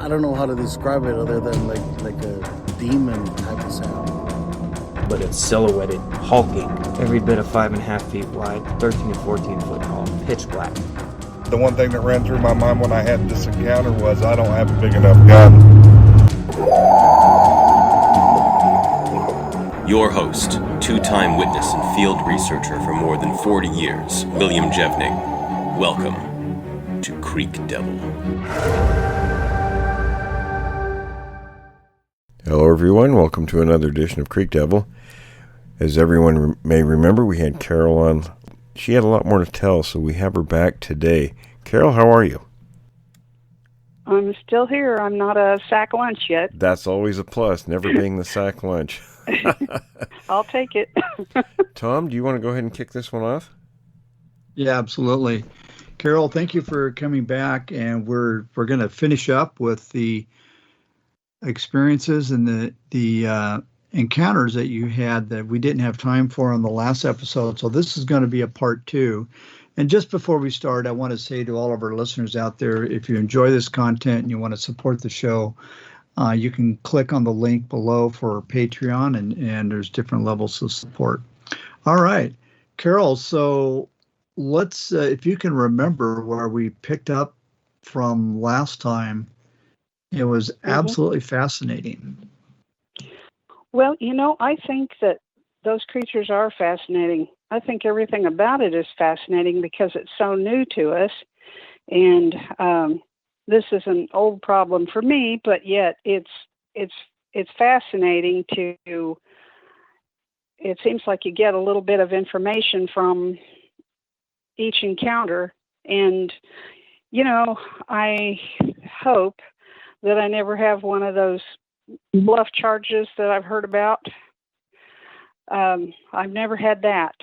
I don't know how to describe it other than like a demon type of sound. But it's silhouetted, hulking, every bit of 5.5 feet wide, 13 to 14 foot tall, pitch black. The one thing that ran through my mind when I had this encounter was I don't have a big enough gun. Your host, two-time witness and field researcher for more than 40 years, William Jevning. Welcome to Creek Devil. Hello everyone, welcome to another edition of Creek Devil. As everyone may remember, we had Carol on. She had a lot more to tell, so we have her back today. Carol, how are you? I'm still here. I'm not a sack lunch yet. That's always a plus, never being the sack lunch. I'll take it. Tom, do you want to go ahead and kick this one off? Yeah, absolutely. Carol, thank you for coming back, and we're going to finish up with the experiences and the encounters that you had that we didn't have time for on the last episode. So this is going to be a part 2. And just before we start, I want to say to all of our listeners out there, if you enjoy this content and you want to support the show, you can click on the link below for Patreon, and there's different levels of support. All right, Carol, so let's, if you can remember where we picked up from last time, it was absolutely fascinating. Well, I think that those creatures are fascinating. I think everything about it is fascinating because it's so new to us. And this is an old problem for me, but yet it's fascinating to, it seems like you get a little bit of information from each encounter. And, I hope that I never have one of those bluff charges that I've heard about. I've never had that.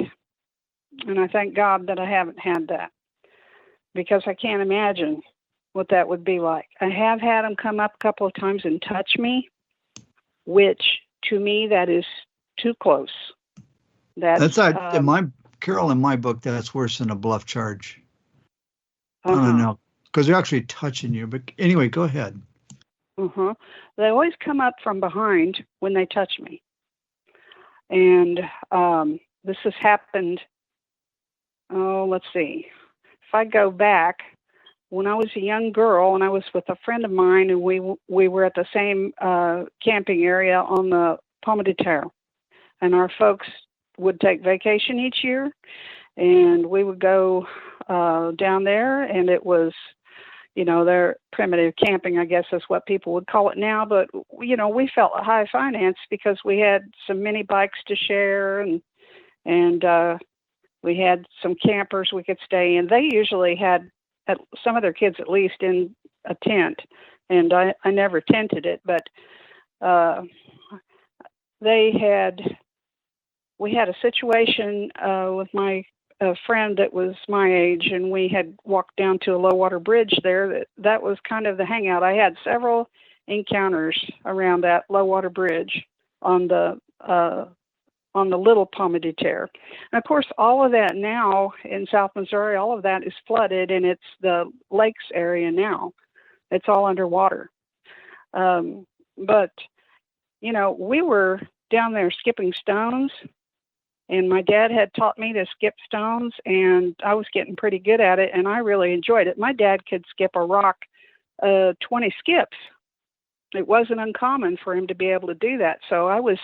And I thank God that I haven't had that, because I can't imagine what that would be like. I have had them come up a couple of times and touch me, which to me, that is too close. That's Carol, in my book, that's worse than a bluff charge. I don't know, because they're actually touching you. But anyway, go ahead. They always come up from behind when they touch me. And this has happened, let's see. If I go back, when I was a young girl and I was with a friend of mine, and we were at the same camping area on the Pomme de Terre. And our folks would take vacation each year, and we would go down there, and it was, their primitive camping, I guess is what people would call it now. But, we felt high finance because we had some mini bikes to share, and we had some campers we could stay in. They usually had some of their kids at least in a tent, and I never tented it, but we had a situation with my friend that was my age, and we had walked down to a low water bridge there. That was kind of the hangout. I had several encounters around that low water bridge on the little Pomme de Terre. And of course, all of that now in South Missouri, all of that is flooded, and it's the lakes area now. It's all underwater. But, we were down there skipping stones, and my dad had taught me to skip stones, and I was getting pretty good at it, and I really enjoyed it. My dad could skip a rock 20 skips. It wasn't uncommon for him to be able to do that, so I was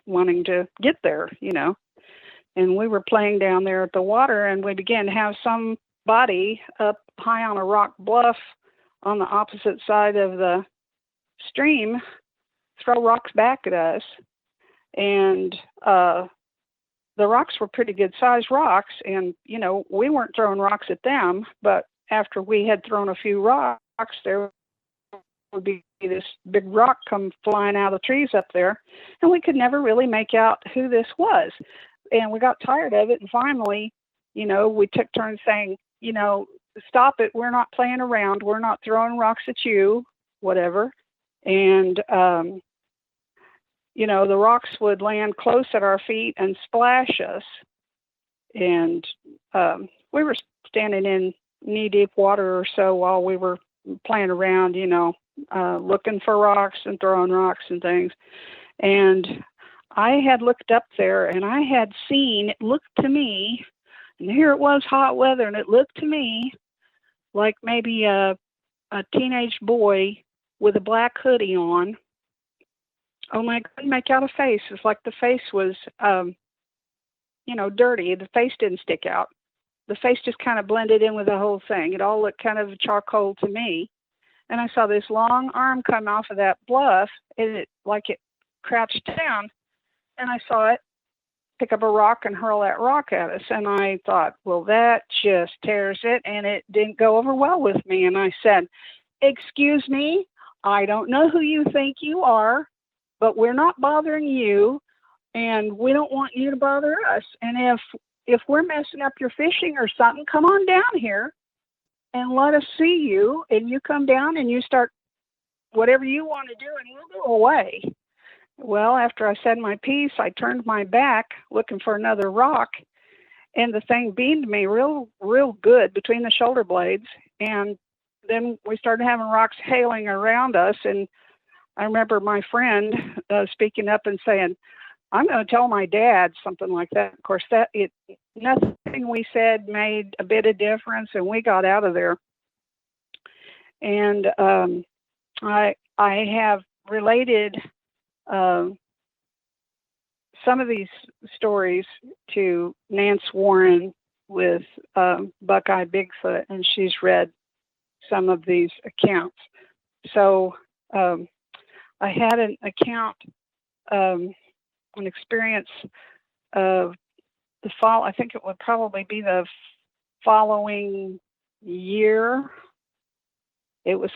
wanting to get there, and we were playing down there at the water, and we began to have somebody up high on a rock bluff on the opposite side of the stream throw rocks back at us. And the rocks were pretty good sized rocks, and we weren't throwing rocks at them, but after we had thrown a few rocks, there would be this big rock come flying out of the trees up there, and we could never really make out who this was. And we got tired of it, and finally, we took turns saying, stop it, we're not playing around, we're not throwing rocks at you, whatever. And the rocks would land close at our feet and splash us, and we were standing in knee-deep water or so while we were playing around, looking for rocks and throwing rocks and things. And I had looked up there, and I had seen, it looked to me, and here it was, hot weather, and it looked to me like maybe a teenage boy with a black hoodie on. Oh, I couldn't make out a face. It's like the face was, dirty. The face didn't stick out. The face just kind of blended in with the whole thing. It all looked kind of charcoal to me. And I saw this long arm come off of that bluff, and it crouched down, and I saw it pick up a rock and hurl that rock at us. And I thought, well, that just tears it, and it didn't go over well with me. And I said, excuse me, I don't know who you think you are, but we're not bothering you, and we don't want you to bother us. And if we're messing up your fishing or something, come on down here and let us see you, and you come down and you start whatever you want to do, and we'll go away. Well, after I said my piece, I turned my back looking for another rock, and the thing beamed me real good between the shoulder blades. And then we started having rocks hailing around us, and I remember my friend speaking up and saying, I'm going to tell my dad, something like that. Of course, nothing we said made a bit of difference, and we got out of there. And I have related some of these stories to Nance Warren with Buckeye Bigfoot, and she's read some of these accounts. So I had an account, an experience of the fall. I think it would probably be the following year. It was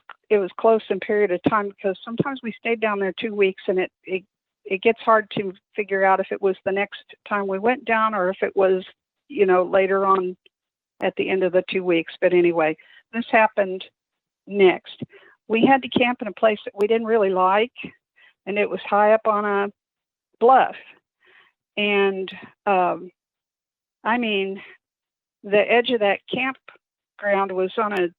close in period of time, because sometimes we stayed down there 2 weeks, and it gets hard to figure out if it was the next time we went down or if it was, later on at the end of the 2 weeks. But anyway, this happened next. We had to camp in a place that we didn't really like, and it was high up on a bluff. And the edge of that campground was on a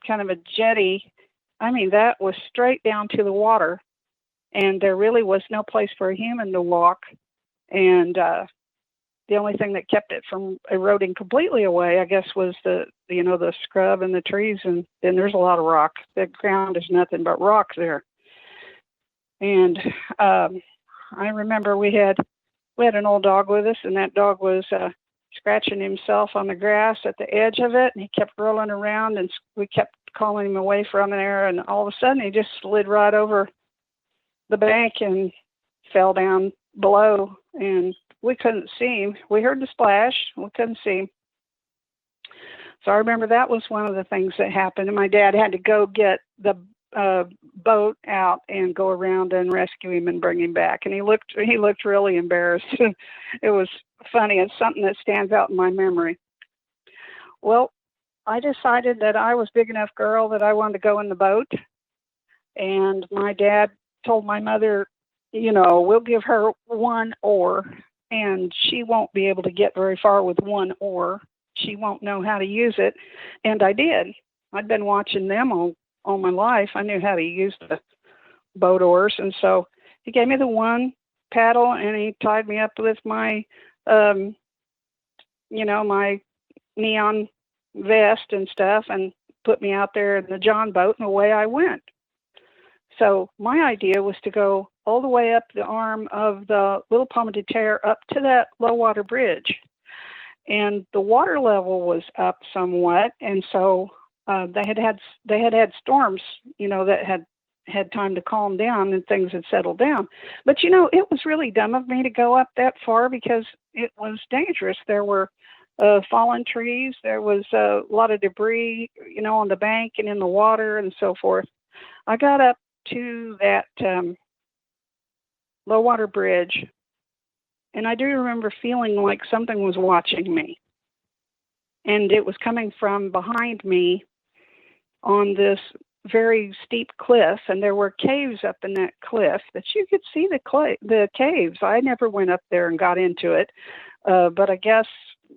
kind of a jetty. That was straight down to the water, and there really was no place for a human to walk. And the only thing that kept it from eroding completely away, I guess, was the scrub and the trees, and there's a lot of rock. The ground is nothing but rock there. And I remember we had an old dog with us, and that dog was scratching himself on the grass at the edge of it, and he kept rolling around, and we kept calling him away from there, and all of a sudden he just slid right over the bank and fell down below, and we couldn't see him. We heard the splash, we couldn't see him. So I remember that was one of the things that happened, and my dad had to go get the boat out and go around and rescue him and bring him back, and he looked really embarrassed. It was funny. It's something that stands out in my memory. Well, I decided that I was big enough girl that I wanted to go in the boat, and my dad told my mother, we'll give her one oar, and she won't be able to get very far with one oar. She won't know how to use it. And I did. I'd been watching them all my life. I knew how to use the boat oars, and so he gave me the one paddle, and he tied me up with my my neon vest and stuff, and put me out there in the John boat, and away I went. So my idea was to go all the way up the arm of the Little Pomme de Terre up to that low water bridge, and the water level was up somewhat, and so they had storms, that had time to calm down, and things had settled down. But it was really dumb of me to go up that far, because it was dangerous. There were fallen trees, there was a lot of debris, on the bank and in the water and so forth. I got up to that low water bridge, and I do remember feeling like something was watching me, and it was coming from behind me on this very steep cliff, and there were caves up in that cliff that you could see the caves. I never went up there and got into it, but I guess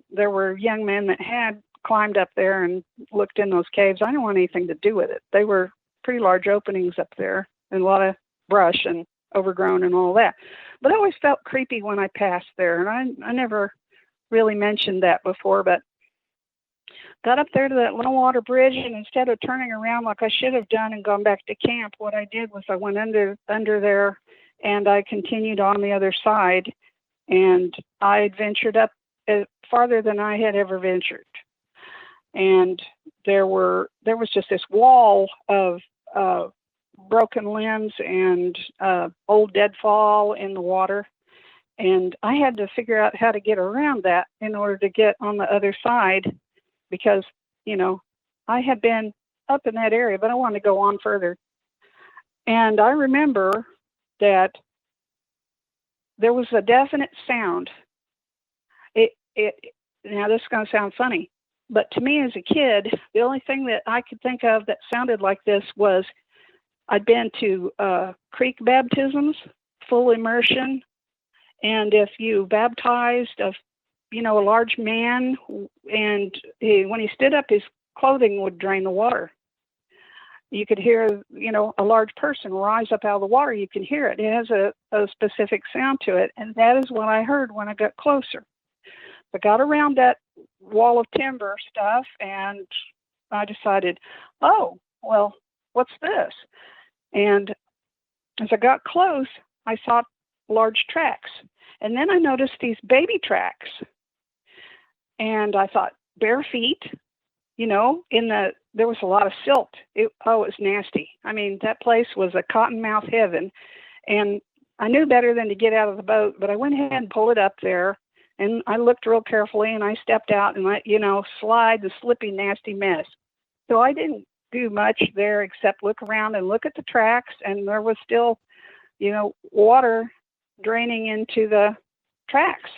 there were young men that had climbed up there and looked in those caves. I didn't want anything to do with it. They were pretty large openings up there and a lot of brush and overgrown and all that. But I always felt creepy when I passed there, and I never really mentioned that before, but got up there to that low water bridge, and instead of turning around like I should have done and gone back to camp, what I did was I went under there, and I continued on the other side, and I ventured up farther than I had ever ventured. And there was just this wall of broken limbs and old deadfall in the water. And I had to figure out how to get around that in order to get on the other side, because, I had been up in that area, but I wanted to go on further. And I remember that there was a definite sound. Now this is going to sound funny, but to me as a kid, the only thing that I could think of that sounded like this was I'd been to creek baptisms, full immersion, and if you baptized a large man, and when he stood up, his clothing would drain the water. You could hear, a large person rise up out of the water. You can hear it. It has a specific sound to it, and that is what I heard when I got closer. I got around that wall of timber stuff, and I decided, oh, well, what's this? And as I got close, I saw large tracks. And then I noticed these baby tracks. And I thought, bare feet, there was a lot of silt. It was nasty. I mean, that place was a cottonmouth heaven. And I knew better than to get out of the boat, but I went ahead and pulled it up there. And I looked real carefully, and I stepped out and slide the slippy, nasty mess. So I didn't do much there except look around and look at the tracks, and there was still, water draining into the tracks.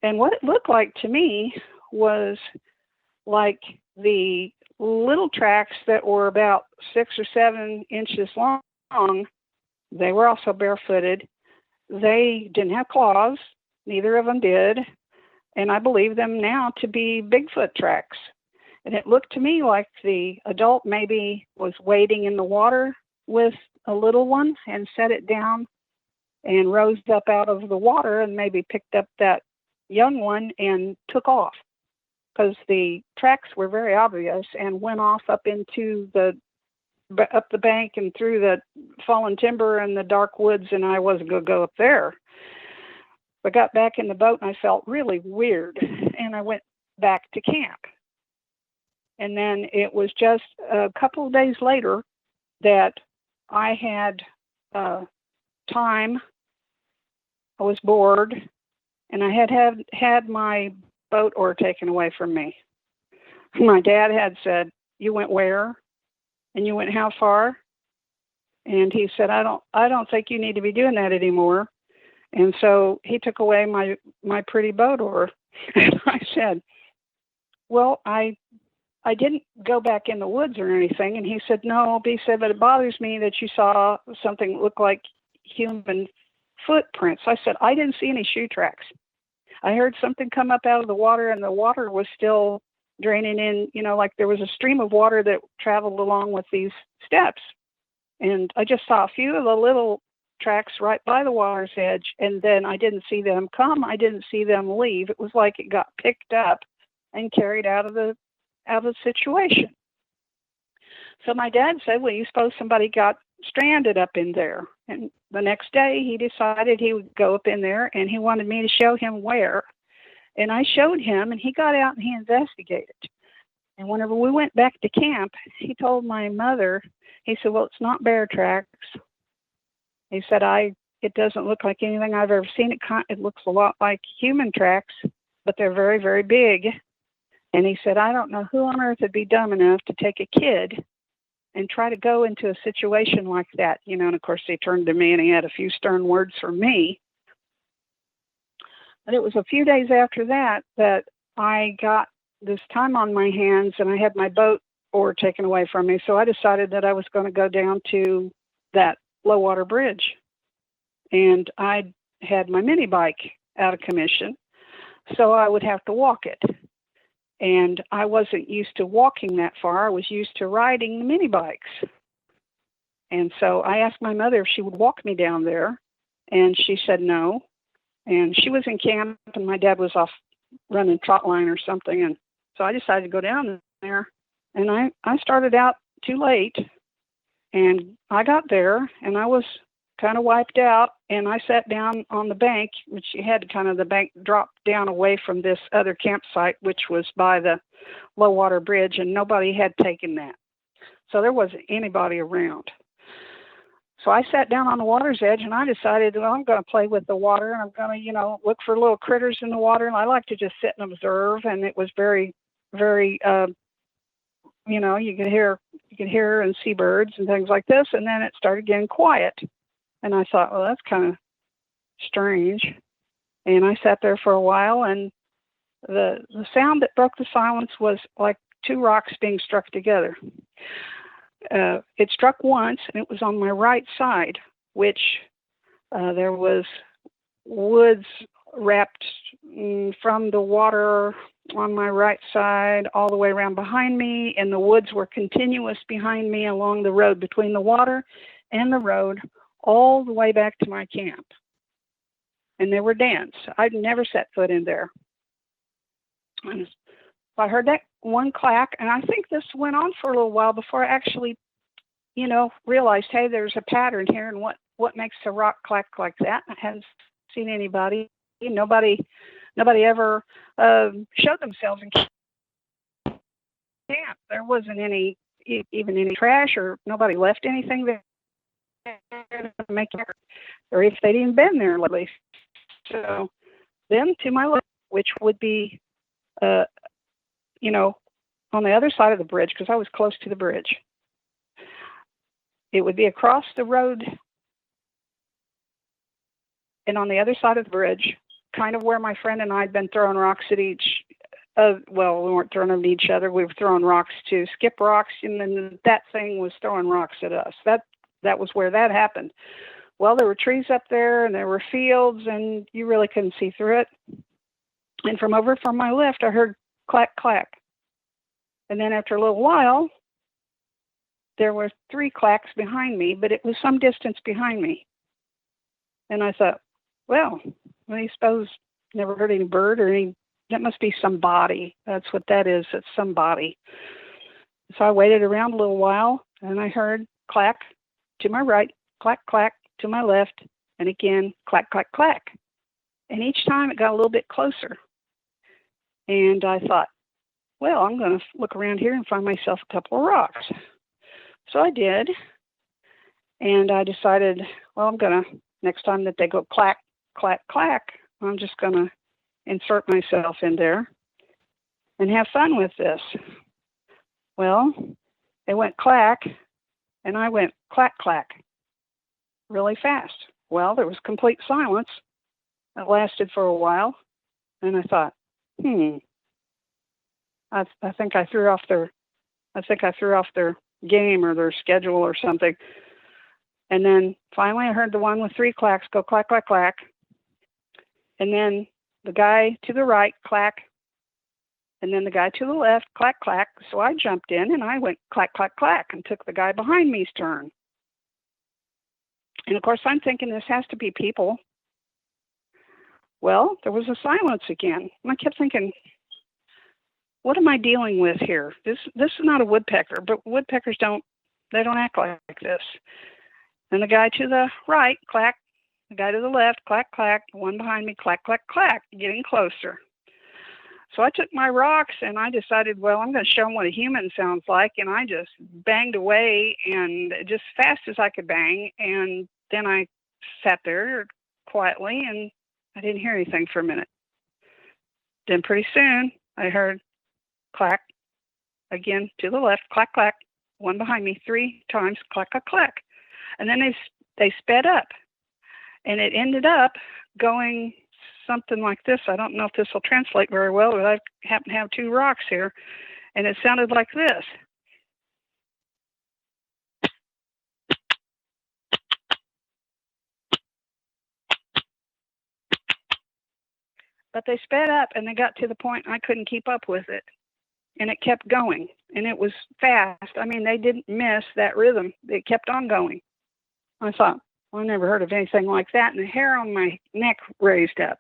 And what it looked like to me was like the little tracks that were about 6 or 7 inches long. They were also barefooted. They didn't have claws. Neither of them did. And I believe them now to be Bigfoot tracks. And it looked to me like the adult maybe was wading in the water with a little one and set it down and rose up out of the water and maybe picked up that young one and took off, because the tracks were very obvious and went off up the bank and through the fallen timber and the dark woods, and I wasn't going to go up there. I got back in the boat and I felt really weird, and I went back to camp. And then it was just a couple of days later that I had time. I was bored, and I had my boat oar taken away from me. My dad had said, "You went where? And you went how far?" And he said, I don't think you need to be doing that anymore." And so he took away my pretty boat oar. And I said, "Well, I didn't go back in the woods or anything." And he said, "No," he said, "but it bothers me that you saw something that looked like human footprints." I said, "I didn't see any shoe tracks. I heard something come up out of the water, and the water was still draining in, like there was a stream of water that traveled along with these steps. And I just saw a few of the little tracks right by the water's edge, and then I didn't see them come. I didn't see them leave. It was like it got picked up and carried out of the situation." So my dad said, "Well, you suppose somebody got stranded up in there?" And the next day he decided he would go up in there, and he wanted me to show him where. And I showed him, and he got out and he investigated. And whenever we went back to camp, he told my mother, he said, "Well, it's not bear tracks." He said, "It doesn't look like anything I've ever seen. It looks a lot like human tracks, but they're very, very big." And he said, "I don't know who on earth would be dumb enough to take a kid and try to go into a situation like that." And of course he turned to me and he had a few stern words for me. But it was a few days after that I got this time on my hands, and I had my boat oar taken away from me. So I decided that I was going to go down to that low water bridge. And I had my mini bike out of commission, so I would have to walk it. And I wasn't used to walking that far. I was used to riding the mini bikes. And so I asked my mother if she would walk me down there, and she said no. And she was in camp, and my dad was off running trot line or something. And so I decided to go down there, and I started out too late, and I got there, and I was kind of wiped out, and I sat down on the bank, which you had kind of the bank drop down away from this other campsite, which was by the low water bridge, and nobody had taken that. So there wasn't anybody around. So I sat down on the water's edge, and I decided, well, I'm going to play with the water, and I'm going to, look for little critters in the water. And I like to just sit and observe. And it was very, very, you could hear and see birds and things like this. And then it started getting quiet. And I thought, well, that's kind of strange. And I sat there for a while, and the sound that broke the silence was like two rocks being struck together. It struck once, and it was on my right side, which there was woods wrapped from the water on my right side all the way around behind me, and the woods were continuous behind me along the road between the water and the road all the way back to my camp. And they were dense. I'd never set foot in there. And I heard that one clack, and I think this went on for a little while before I actually, realized, hey, there's a pattern here, and what makes a rock clack like that? I hadn't seen anybody. Nobody ever showed themselves in camp. There wasn't even any trash, or nobody left anything there to make it, or if they'd even been there lately. So then to my left, which would be, on the other side of the bridge, because I was close to the bridge, it would be across the road, and on the other side of the bridge, kind of where my friend and I had been throwing rocks at each. We weren't throwing them at each other. We were throwing rocks to skip rocks, and then that thing was throwing rocks at us. That was where that happened. Well, there were trees up there, and there were fields, and you really couldn't see through it. And from my left, I heard clack, clack. And then after a little while, there were 3 clacks behind me, but it was some distance behind me. And I thought, well, I suppose never heard any bird or any, that must be somebody. That's what that is. It's somebody. So I waited around a little while, and I heard clack to my right, clack, clack to my left, and again, clack, clack, clack. And each time it got a little bit closer. And I thought, well, I'm going to look around here and find myself a couple of rocks. So I did. And I decided, well, next time that they go clack, clack, clack, I'm just going to insert myself in there and have fun with this. Well, it went clack, and I went clack, clack really fast. Well, there was complete silence. It lasted for a while, and I thought, I think I threw off their game or their schedule or something. And then finally I heard the one with 3 clacks go clack, clack, clack. And then the guy to the right, clack. And then the guy to the left, clack, clack. So I jumped in and I went clack, clack, clack and took the guy behind me's turn. And of course I'm thinking this has to be people. Well, there was a silence again. And I kept thinking, what am I dealing with here? This is not a woodpecker, but woodpeckers don't act like this. And the guy to the right, clack. The guy to the left, clack, clack. The one behind me, clack, clack, clack, getting closer. So I took my rocks and I decided, well, I'm going to show them what a human sounds like. And I just banged away and just fast as I could bang. And then I sat there quietly and I didn't hear anything for a minute. Then pretty soon I heard clack again to the left, clack, clack, one behind me 3 times, clack, clack, clack. And then they sped up, and it ended up going something like this. I don't know if this will translate very well, but I happen to have 2 rocks here, and it sounded like this. But they sped up, and they got to the point I couldn't keep up with it. and it kept going, and it was fast. I mean, they didn't miss that rhythm. It kept on going. I thought, well, I never heard of anything like that, and the hair on my neck raised up.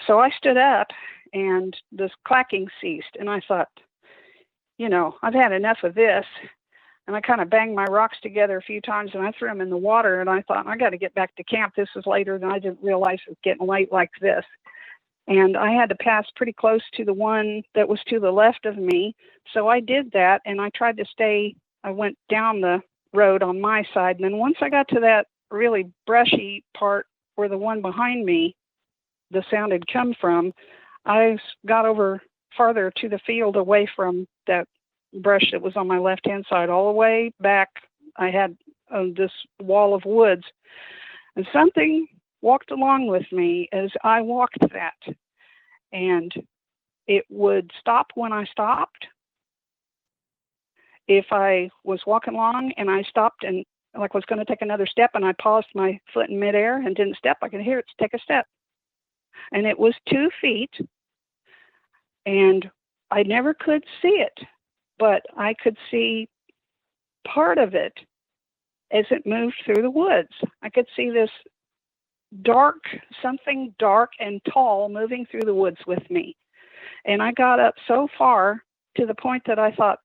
So I stood up, and this clacking ceased, and I thought, I've had enough of this. And I kind of banged my rocks together a few times, and I threw them in the water, and I thought, I got to get back to camp. This was later, and I didn't realize it was getting late like this. And I had to pass pretty close to the one that was to the left of me. So I did that, and I tried to I went down the road on my side. And then once I got to that really brushy part where the one behind me, the sound had come from, I got over farther to the field away from that brush that was on my left-hand side. All the way back, I had this wall of woods. And something walked along with me as I walked that. And it would stop when I stopped. If I was walking along and I stopped and like was going to take another step and I paused my foot in midair and didn't step, I could hear it take a step. And it was 2 feet. And I never could see it, but I could see part of it as it moved through the woods. I could see this something dark and tall moving through the woods with me. And I got up so far to the point that I thought,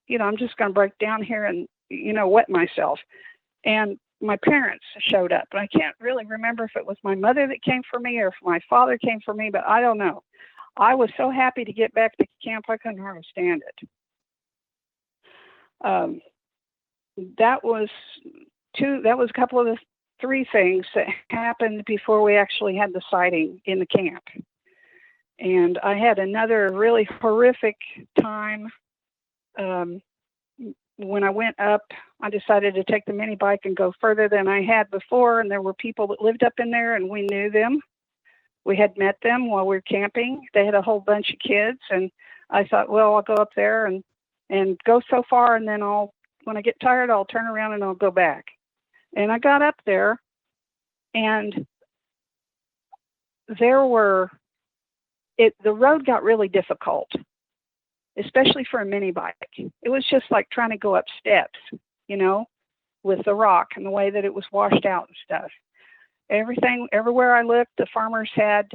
I'm just going to break down here and, wet myself. And my parents showed up. And I can't really remember if it was my mother that came for me or if my father came for me, but I don't know. I was so happy to get back to camp, I couldn't hardly stand it. That was a couple of the 3 things that happened before we actually had the sighting in the camp. And I had another really horrific time. When I went up, I decided to take the mini bike and go further than I had before. And there were people that lived up in there and we knew them. We had met them while we were camping. They had a whole bunch of kids. And I thought, well, I'll go up there and go so far. And then when I get tired, I'll turn around and I'll go back. And I got up there, and the road got really difficult, especially for a mini bike. It was just like trying to go up steps, with the rock and the way that it was washed out and stuff. Everywhere I looked, the farmers had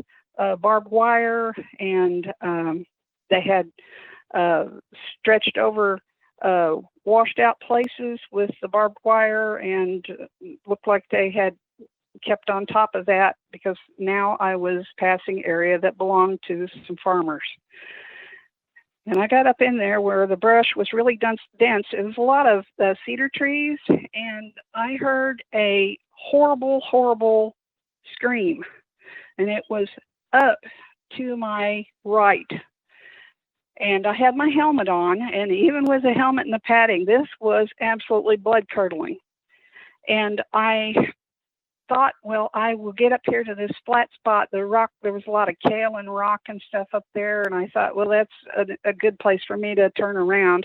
barbed wire, and they had stretched over washed out places with the barbed wire, and looked like they had kept on top of that, because now I was passing area that belonged to some farmers. And I got up in there where the brush was really dense. It was a lot of cedar trees, and I heard a horrible, horrible scream, and it was up to my right. And I had my helmet on, and even with the helmet and the padding, this was absolutely blood-curdling. And I thought, well, I will get up here to this flat spot. The rock, there was a lot of kale and rock and stuff up there, and I thought, well, that's a good place for me to turn around.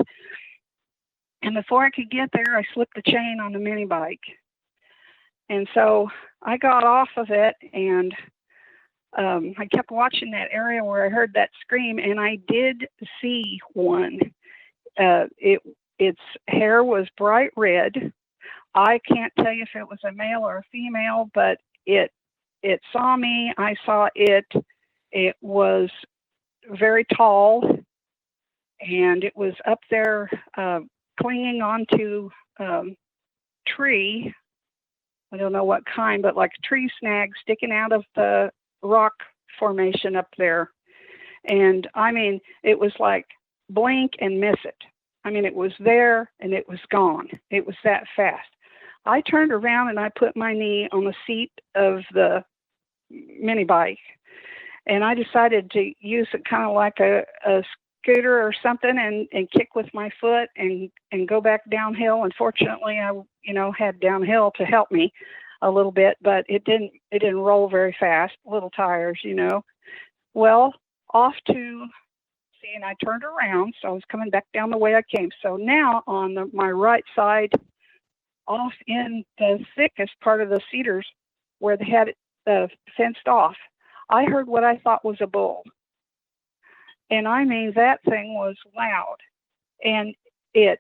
And before I could get there, I slipped the chain on the mini bike. And so I got off of it, and I kept watching that area where I heard that scream, and I did see one. Its hair was bright red. I can't tell you if it was a male or a female, but it saw me. I saw it. It was very tall, and it was up there clinging onto tree. I don't know what kind, but like a tree snag sticking out of the rock formation up there. And I mean, it was like blink and miss it. I mean, it was there and it was gone. It was that fast. I turned around and I put my knee on the seat of the mini bike, and I decided to use it kind of like a scooter or something, and kick with my foot and go back downhill. And fortunately, I had downhill to help me a little bit, but it didn't roll very fast. Little tires, Well, off to see, and I turned around, so I was coming back down the way I came. So now on my right side, off in the thickest part of the cedars where they had it fenced off, I heard what I thought was a bull. And I mean, that thing was loud. And it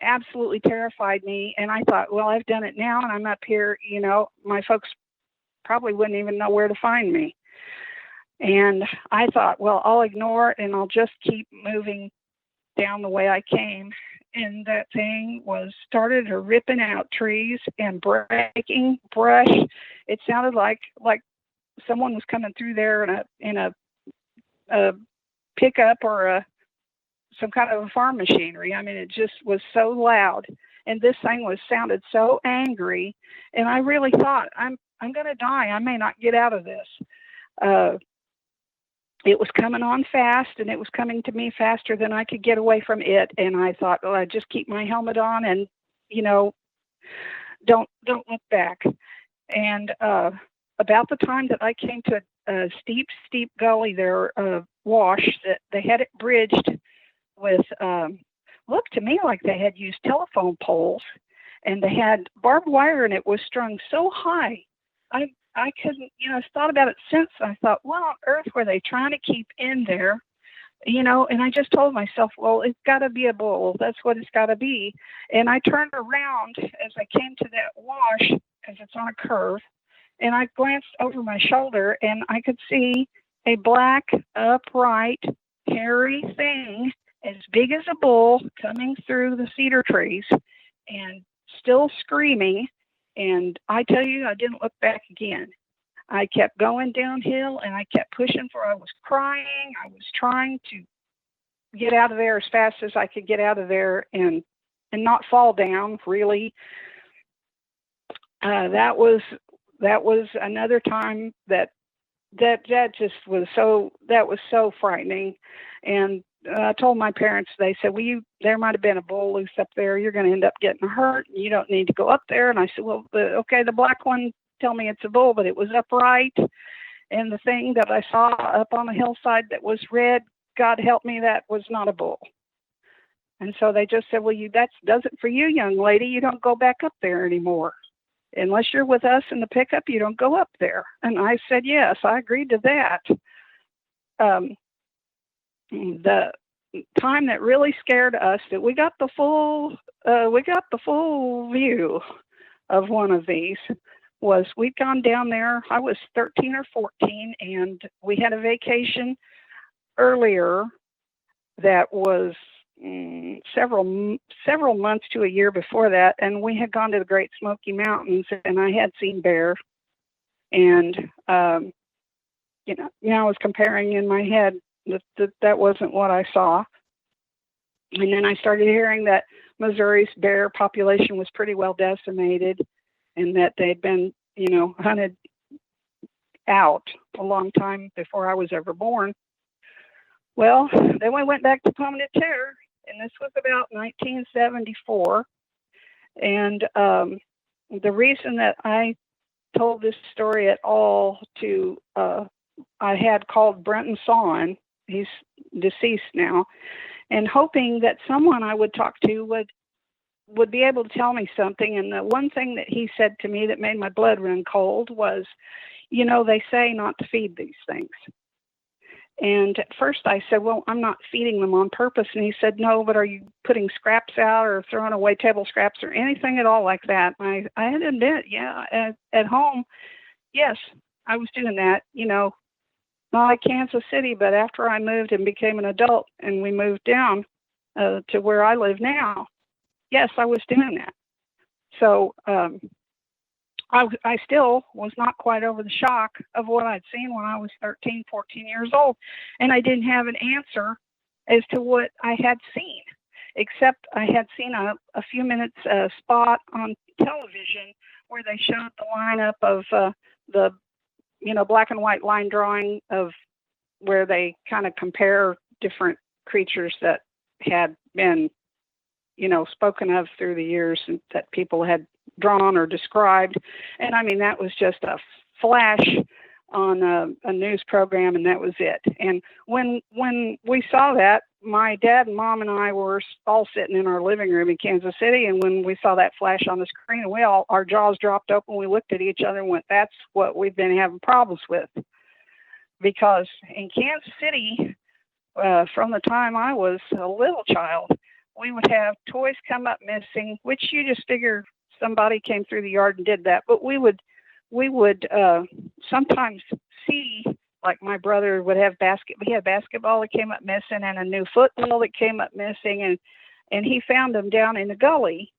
absolutely terrified me. And I thought, well, I've done it now and I'm up here, my folks probably wouldn't even know where to find me. And I thought, well, I'll ignore it and I'll just keep moving down the way I came. And that thing started ripping out trees and breaking brush. It sounded like someone was coming through there in a pickup or some kind of a farm machinery. I mean, it just was so loud, and this thing sounded so angry. And I really thought, I'm going to die. I may not get out of this. It was coming on fast, and it was coming to me faster than I could get away from it. And I thought, well, I just keep my helmet on and, don't look back. And about the time that I came to a steep gully there, wash, that they had it bridged with, looked to me like they had used telephone poles, and they had barbed wire, and it was strung so high. I couldn't, I've thought about it since. I thought, what on earth were they trying to keep in there? And I just told myself, well, it's got to be a bull. That's what it's got to be. And I turned around as I came to that wash, because it's on a curve, and I glanced over my shoulder, and I could see a black, upright, hairy thing as big as a bull coming through the cedar trees and still screaming. And I tell you, I didn't look back again. I kept going downhill, and I kept pushing, for I was crying. I was trying to get out of there as fast as I could get out of there and not fall down, really. That was another time that just was so frightening. And I told my parents, they said, well, there might have been a bull loose up there. You're going to end up getting hurt. You don't need to go up there. And I said, well, okay, the black one, tell me it's a bull, but it was upright. And the thing that I saw up on the hillside that was red, God help me, that was not a bull. And so they just said, well, that does it for you, young lady. You don't go back up there anymore. Unless you're with us in the pickup, you don't go up there. And I said, yes, I agreed to that. The time that really scared us, that we got the full view of one of these, was we'd gone down there. I was 13 or 14, and we had a vacation earlier that was several months to a year before that, and we had gone to the Great Smoky Mountains, and I had seen bear, and I was comparing in my head that wasn't what I saw. And then I started hearing that Missouri's bear population was pretty well decimated, and that they'd been, hunted out a long time before I was ever born. Well, then we went back to Pomme de Terre, and this was about 1974. And the reason that I told this story at all I had called Brenton Sawn, he's deceased now, and hoping that someone I would talk to would be able to tell me something. And the one thing that he said to me that made my blood run cold was, they say not to feed these things. And at first I said, well, I'm not feeding them on purpose. And he said, no, but are you putting scraps out or throwing away table scraps or anything at all like that? And I had to admit, yeah, at home, yes, I was doing that, not like Kansas City, but after I moved and became an adult and we moved down to where I live now, yes, I was doing that. So I still was not quite over the shock of what I'd seen when I was 13, 14 years old. And I didn't have an answer as to what I had seen, except I had seen a few minutes spot on television where they showed the lineup of the black and white line drawing of where they kind of compare different creatures that had been, spoken of through the years and that people had drawn or described. And I mean, that was just a flash on a news program, and that was it. And when we saw that, my dad and mom and I were all sitting in our living room in Kansas City, and when we saw that flash on the screen, our jaws dropped open. We looked at each other and went, that's what we've been having problems with. because in Kansas City, from the time I was a little child, we would have toys come up missing, which you just figure somebody came through the yard and did that. But we would sometimes see, like my brother would have he had basketball that came up missing and a new football that came up missing, and he found them down in the gully.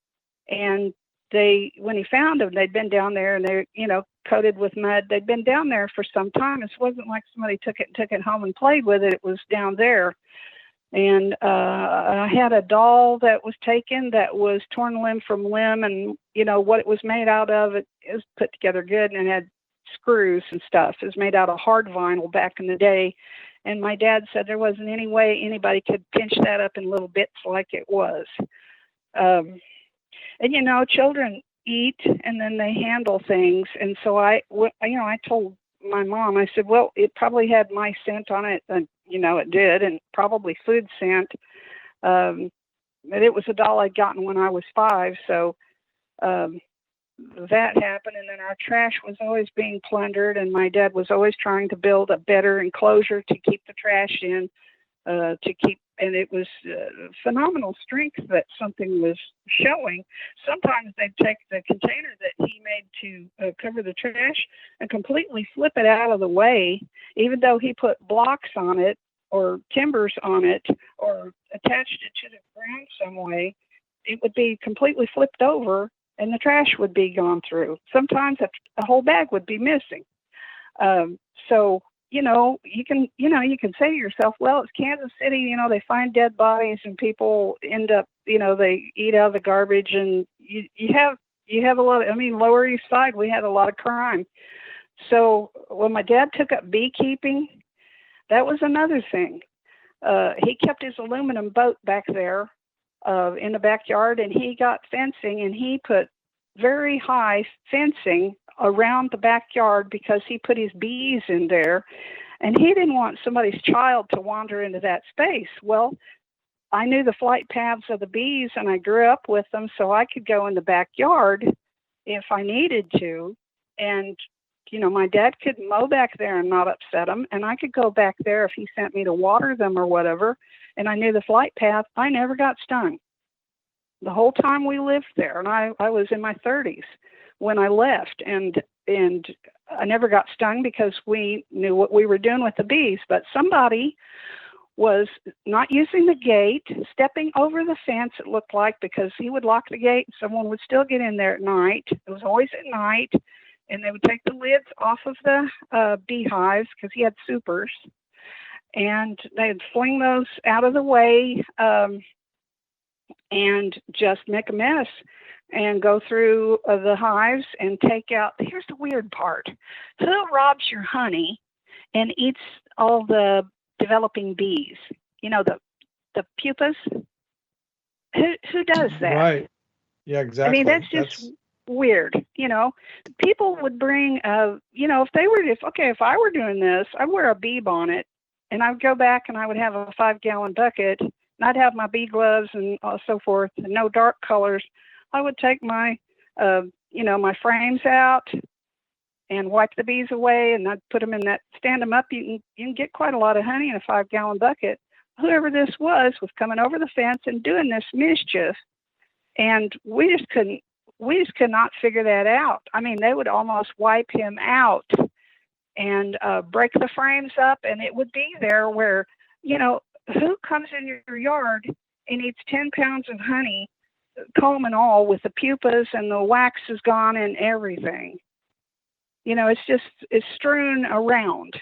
And when he found them, they'd been down there and they're, coated with mud. They'd been down there for some time. It wasn't like somebody took it home and played with it. It was down there. And I had a doll that was taken that was torn limb from limb, and what it was made out of, it was put together good, and it had screws and stuff. It was made out of hard vinyl back in the day, and my dad said there wasn't any way anybody could pinch that up in little bits like it was. And children eat and then they handle things, and so I told my mom, I said, well, it probably had my scent on it, and it did, and probably food scent. But it was a doll I'd gotten when I was 5, so that happened. And then our trash was always being plundered, and my dad was always trying to build a better enclosure to keep the trash in, and it was phenomenal strength that something was showing. Sometimes they'd take the container that he made to cover the trash and completely flip it out of the way, even though he put blocks on it or timbers on it or attached it to the ground some way. It would be completely flipped over and the trash would be gone through. Sometimes a whole bag would be missing. So you can say to yourself, well, it's Kansas City, they find dead bodies and people end up, they eat out of the garbage, and you have a lot of, Lower East Side, we had a lot of crime. So when my dad took up beekeeping, that was another thing. He kept his aluminum boat back there in the backyard, and he got fencing, and he put very high fencing around the backyard because he put his bees in there, and he didn't want somebody's child to wander into that space. Well, I knew the flight paths of the bees, and I grew up with them, so I could go in the backyard if I needed to, and my dad could mow back there and not upset them, and I could go back there if he sent me to water them or whatever, and I knew the flight path. I never got stung the whole time we lived there, and I was in my 30s when I left, and I never got stung because we knew what we were doing with the bees. But somebody was not using the gate, stepping over the fence, it looked like, because he would lock the gate and someone would still get in there at night. It was always at night, and they would take the lids off of the beehives because he had supers, and they'd fling those out of the way and just make a mess and go through the hives and take out. Here's the weird part. Who robs your honey and eats all the developing bees? The pupas? Who does that? Right. Yeah, exactly. That's just weird. People would bring, if I were doing this, I'd wear a bee bonnet, and I'd go back and I would have a 5-gallon bucket, and I'd have my bee gloves and so forth, and no dark colors. I would take my, my frames out and wipe the bees away, and I'd put them in that, stand them up. You can get quite a lot of honey in a 5-gallon bucket. Whoever this was coming over the fence and doing this mischief, and we just could not figure that out. They would almost wipe him out and break the frames up, and it would be there where, who comes in your yard and eats 10 pounds of honey, comb and all, with the pupas and the wax is gone and everything. It's strewn around.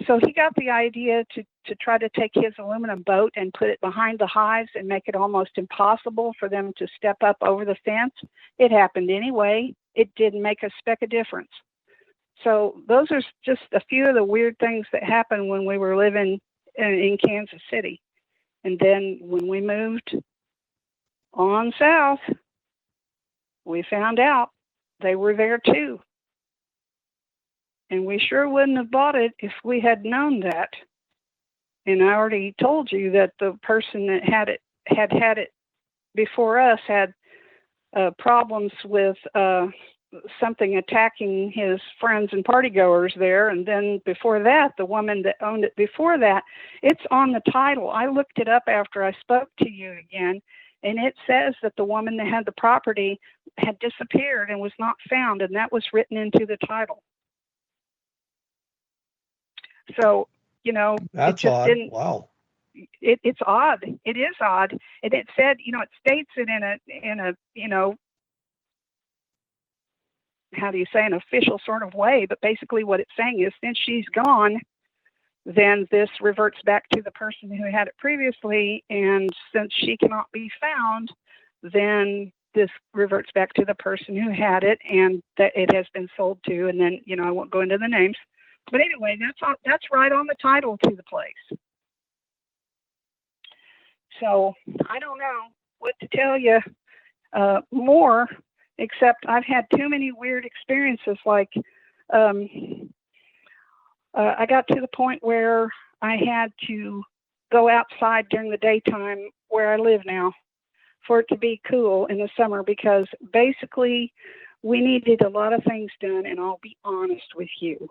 So he got the idea to try to take his aluminum boat and put it behind the hives and make it almost impossible for them to step up over the fence. It happened anyway. It didn't make a speck of difference. So those are just a few of the weird things that happened when we were living in Kansas City. And then when we moved on south, we found out they were there too. And we sure wouldn't have bought it if we had known that. And I already told you that the person that had it before us had problems with something attacking his friends and partygoers there. And then before that, the woman that owned it before that, it's on the title. I looked it up after I spoke to you again, and it says that the woman that had the property had disappeared and was not found, and that was written into the title. So, you know, That's it just odd. didn't. Wow. It's odd. It is odd. And it said, you know, it states it in a, you know, how do you say, an official sort of way, but basically what it's saying is, since she's gone, then this reverts back to the person who had it previously, and since she cannot be found, then this reverts back to the person who had it, and that it has been sold to. And then, you know, I won't go into the names, but anyway, that's right on the title to the place. So I don't know what to tell you more, except I've had too many weird experiences. Like I got to the point where I had to go outside during the daytime where I live now for it to be cool in the summer, because basically we needed a lot of things done. And I'll be honest with you.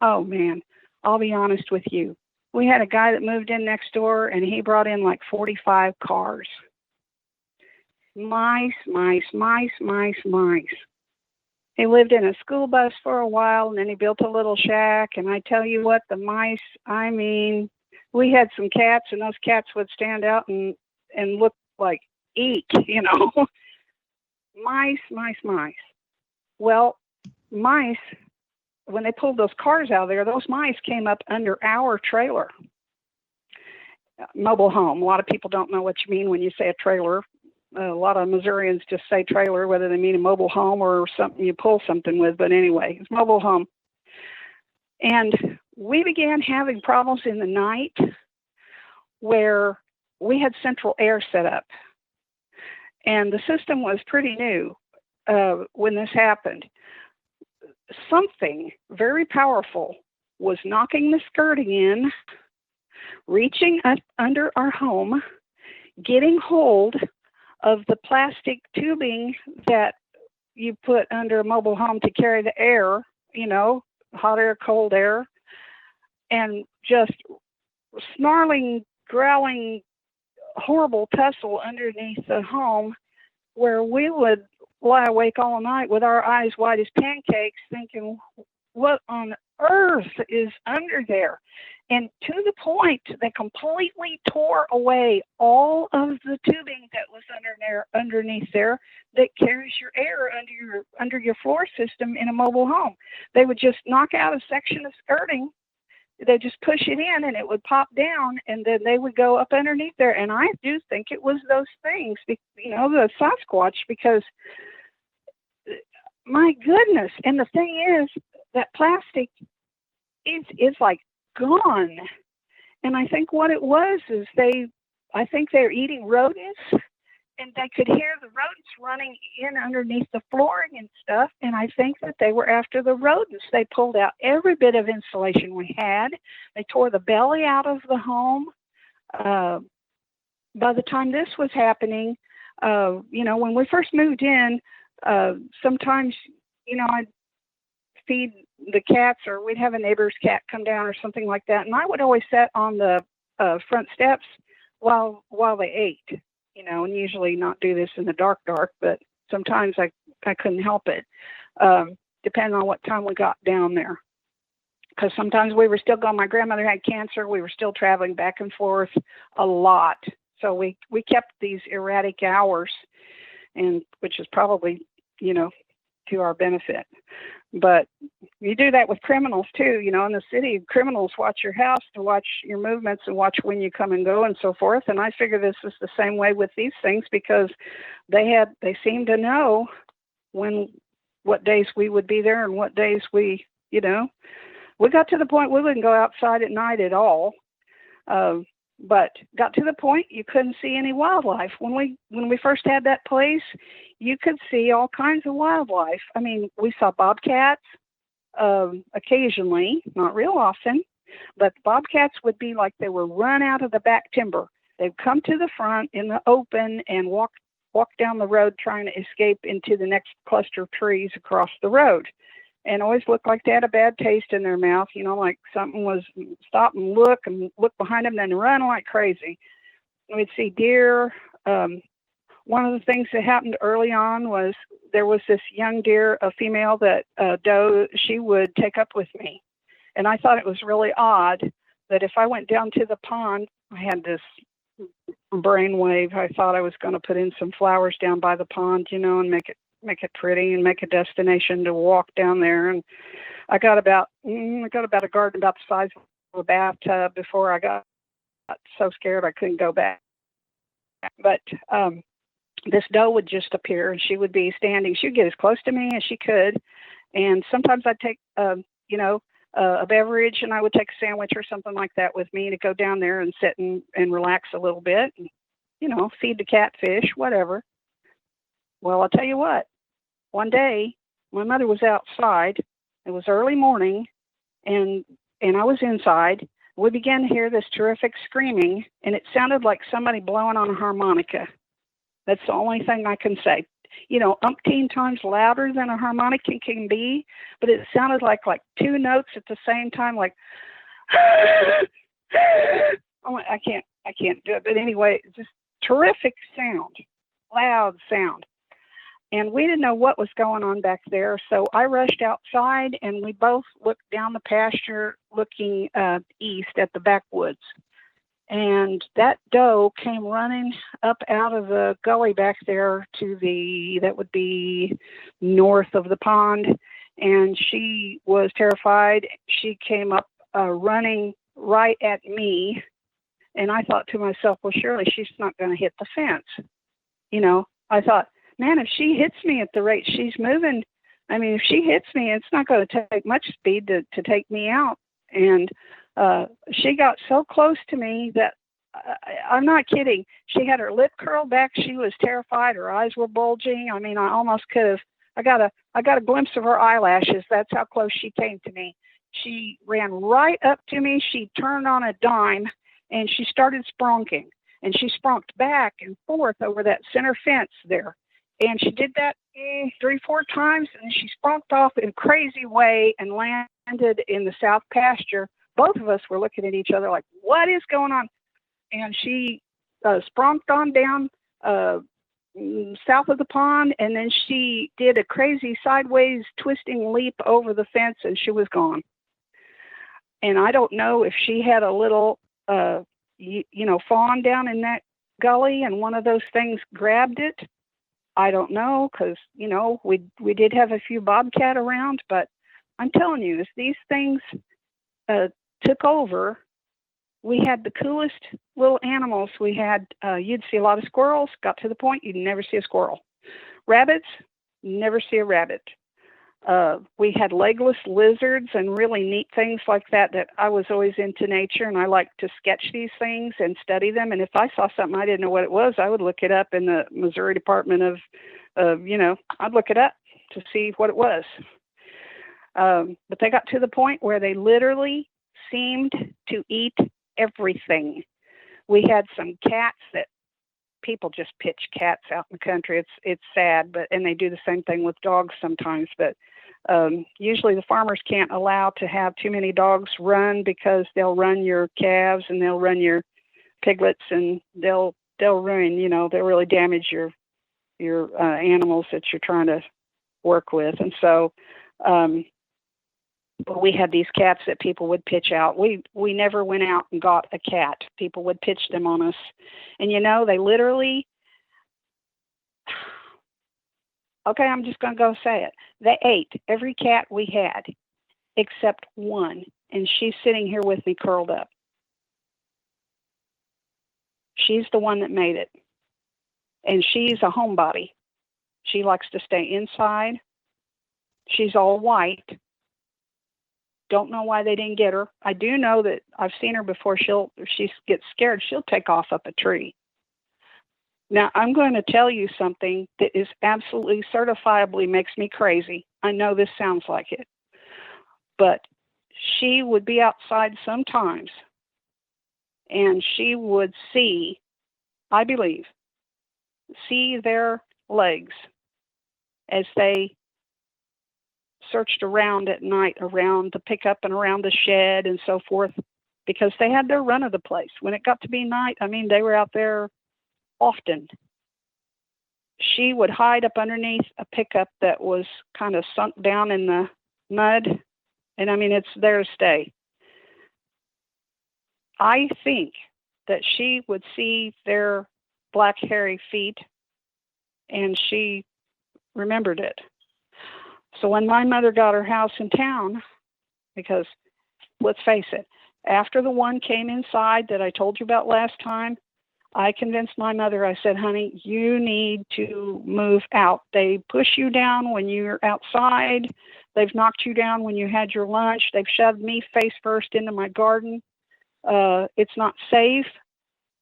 Oh man, I'll be honest with you. We had a guy that moved in next door, and he brought in like 45 cars. Mice. He lived in a school bus for a while, and then he built a little shack. And I tell you what, the mice, I mean, we had some cats, and those cats would stand out and look like eat, you know. Mice. Well, mice, when they pulled those cars out of there, those mice came up under our trailer. Mobile home. A lot of people don't know what you mean when you say a trailer. A lot of Missourians just say trailer, whether they mean a mobile home or something you pull something with. But anyway, it's mobile home. And we began having problems in the night where we had central air set up. And the system was pretty new when this happened. Something very powerful was knocking the skirting in, reaching up under our home, getting hold of the plastic tubing that you put under a mobile home to carry the air, you know, hot air, cold air, and just snarling, growling, horrible tussle underneath the home, where we would lie awake all night with our eyes wide as pancakes thinking, what on earth is under there? And to the point they completely tore away all of the tubing that was underneath there that carries your air under your floor system in a mobile home. They would just knock out a section of skirting. They just push it in and it would pop down, and then they would go up underneath there. And I do think it was those things, you know, the Sasquatch, because my goodness. And the thing is that plastic is like gone. And I think what it was is I think they're eating rodents, and they could hear the rodents running in underneath the flooring and stuff. And I think that they were after the rodents. They pulled out every bit of insulation we had. They tore the belly out of the home. By the time this was happening, you know, when we first moved in, sometimes, you know, I'd feed the cats, or we'd have a neighbor's cat come down or something like that. And I would always sit on the front steps while they ate. You know, and usually not do this in the dark, but sometimes I couldn't help it, depending on what time we got down there. Because sometimes we were still going. My grandmother had cancer. We were still traveling back and forth a lot. So we kept these erratic hours, and which is probably, you know, to our benefit. But you do that with criminals too. You know, in the city, criminals watch your house to watch your movements and watch when you come and go and so forth. And I figure this is the same way with these things, because they seem to know what days we would be there and what days we, you know, we got to the point we wouldn't go outside at night at all. But got to the point you couldn't see any wildlife. When we first had that place, you could see all kinds of wildlife. I mean, we saw bobcats occasionally, not real often, but bobcats would be like they were run out of the back timber. They'd come to the front in the open and walk walk down the road trying to escape into the next cluster of trees across the road, and always looked like they had a bad taste in their mouth, like something was stop and look behind them, then run like crazy. We'd see deer. One of the things that happened early on was there was this young deer, a female that doe, she would take up with me. And I thought it was really odd that if I went down to the pond, I had this brainwave. I thought I was going to put in some flowers down by the pond, and make it pretty and make a destination to walk down there. And I got about a garden about the size of a bathtub before I got so scared I couldn't go back. But this doe would just appear, and she would be standing. She'd get as close to me as she could, and sometimes I'd take a beverage, and I would take a sandwich or something like that with me to go down there and sit and relax a little bit, and, feed the catfish, whatever. Well, I'll tell you what. One day, my mother was outside. It was early morning, and I was inside. We began to hear this terrific screaming, and it sounded like somebody blowing on a harmonica. That's the only thing I can say. Umpteen times louder than a harmonica can be, but it sounded like two notes at the same time, like, I can't do it. But anyway, just terrific sound, loud sound. And we didn't know what was going on back there. So I rushed outside, and we both looked down the pasture looking east at the backwoods. And that doe came running up out of the gully back there that would be north of the pond. And she was terrified. She came up running right at me. And I thought to myself, well, surely she's not going to hit the fence. I thought, man, if she hits me at the rate she's moving, if she hits me, it's not going to take much speed to take me out. And she got so close to me that I'm not kidding. She had her lip curled back. She was terrified. Her eyes were bulging. I almost could have. I got a glimpse of her eyelashes. That's how close she came to me. She ran right up to me. She turned on a dime, and she started spronking. And she spronked back and forth over that center fence there. And she did that 3-4 times, and she spronked off in a crazy way and landed in the south pasture. Both of us were looking at each other like, what is going on? And she spronked on down south of the pond, and then she did a crazy sideways twisting leap over the fence, and she was gone. And I don't know if she had a little, fawn down in that gully, and one of those things grabbed it. I don't know, because, we did have a few bobcat around, but I'm telling you, as these things took over, we had the coolest little animals. We had, you'd see a lot of squirrels, got to the point you'd never see a squirrel. Rabbits, never see a rabbit. We had legless lizards and really neat things like that I was always into nature, and I like to sketch these things and study them. And if I saw something I didn't know what it was, I would look it up in the Missouri Department of I'd look it up to see what it was. But they got to the point where they literally seemed to eat everything. We had some cats that people just pitch cats out in the country. It's sad, and they do the same thing with dogs sometimes. But usually the farmers can't allow to have too many dogs run, because they'll run your calves and they'll run your piglets, and they'll ruin, they'll really damage your animals that you're trying to work with. And so but we had these cats that people would pitch out. We never went out and got a cat. People would pitch them on us. And, they literally, okay, I'm just going to go say it. They ate every cat we had except one. And she's sitting here with me curled up. She's the one that made it. And she's a homebody. She likes to stay inside. She's all white. Don't know why they didn't get her. I do know that I've seen her before. If she gets scared, she'll take off up a tree. Now, I'm going to tell you something that is absolutely certifiably makes me crazy. I know this sounds like it. But she would be outside sometimes, and she would see, I believe, see their legs as they searched around at night, around the pickup and around the shed and so forth, because they had their run of the place. When it got to be night, I mean, they were out there often. She would hide up underneath a pickup that was kind of sunk down in the mud, and I mean, it's there to stay. I think that she would see their black hairy feet, and she remembered it. So when my mother got her house in town, because let's face it, after the one came inside that I told you about last time, I convinced my mother, I said, honey, you need to move out. They push you down when you're outside. They've knocked you down when you had your lunch. They've shoved me face first into my garden. It's not safe.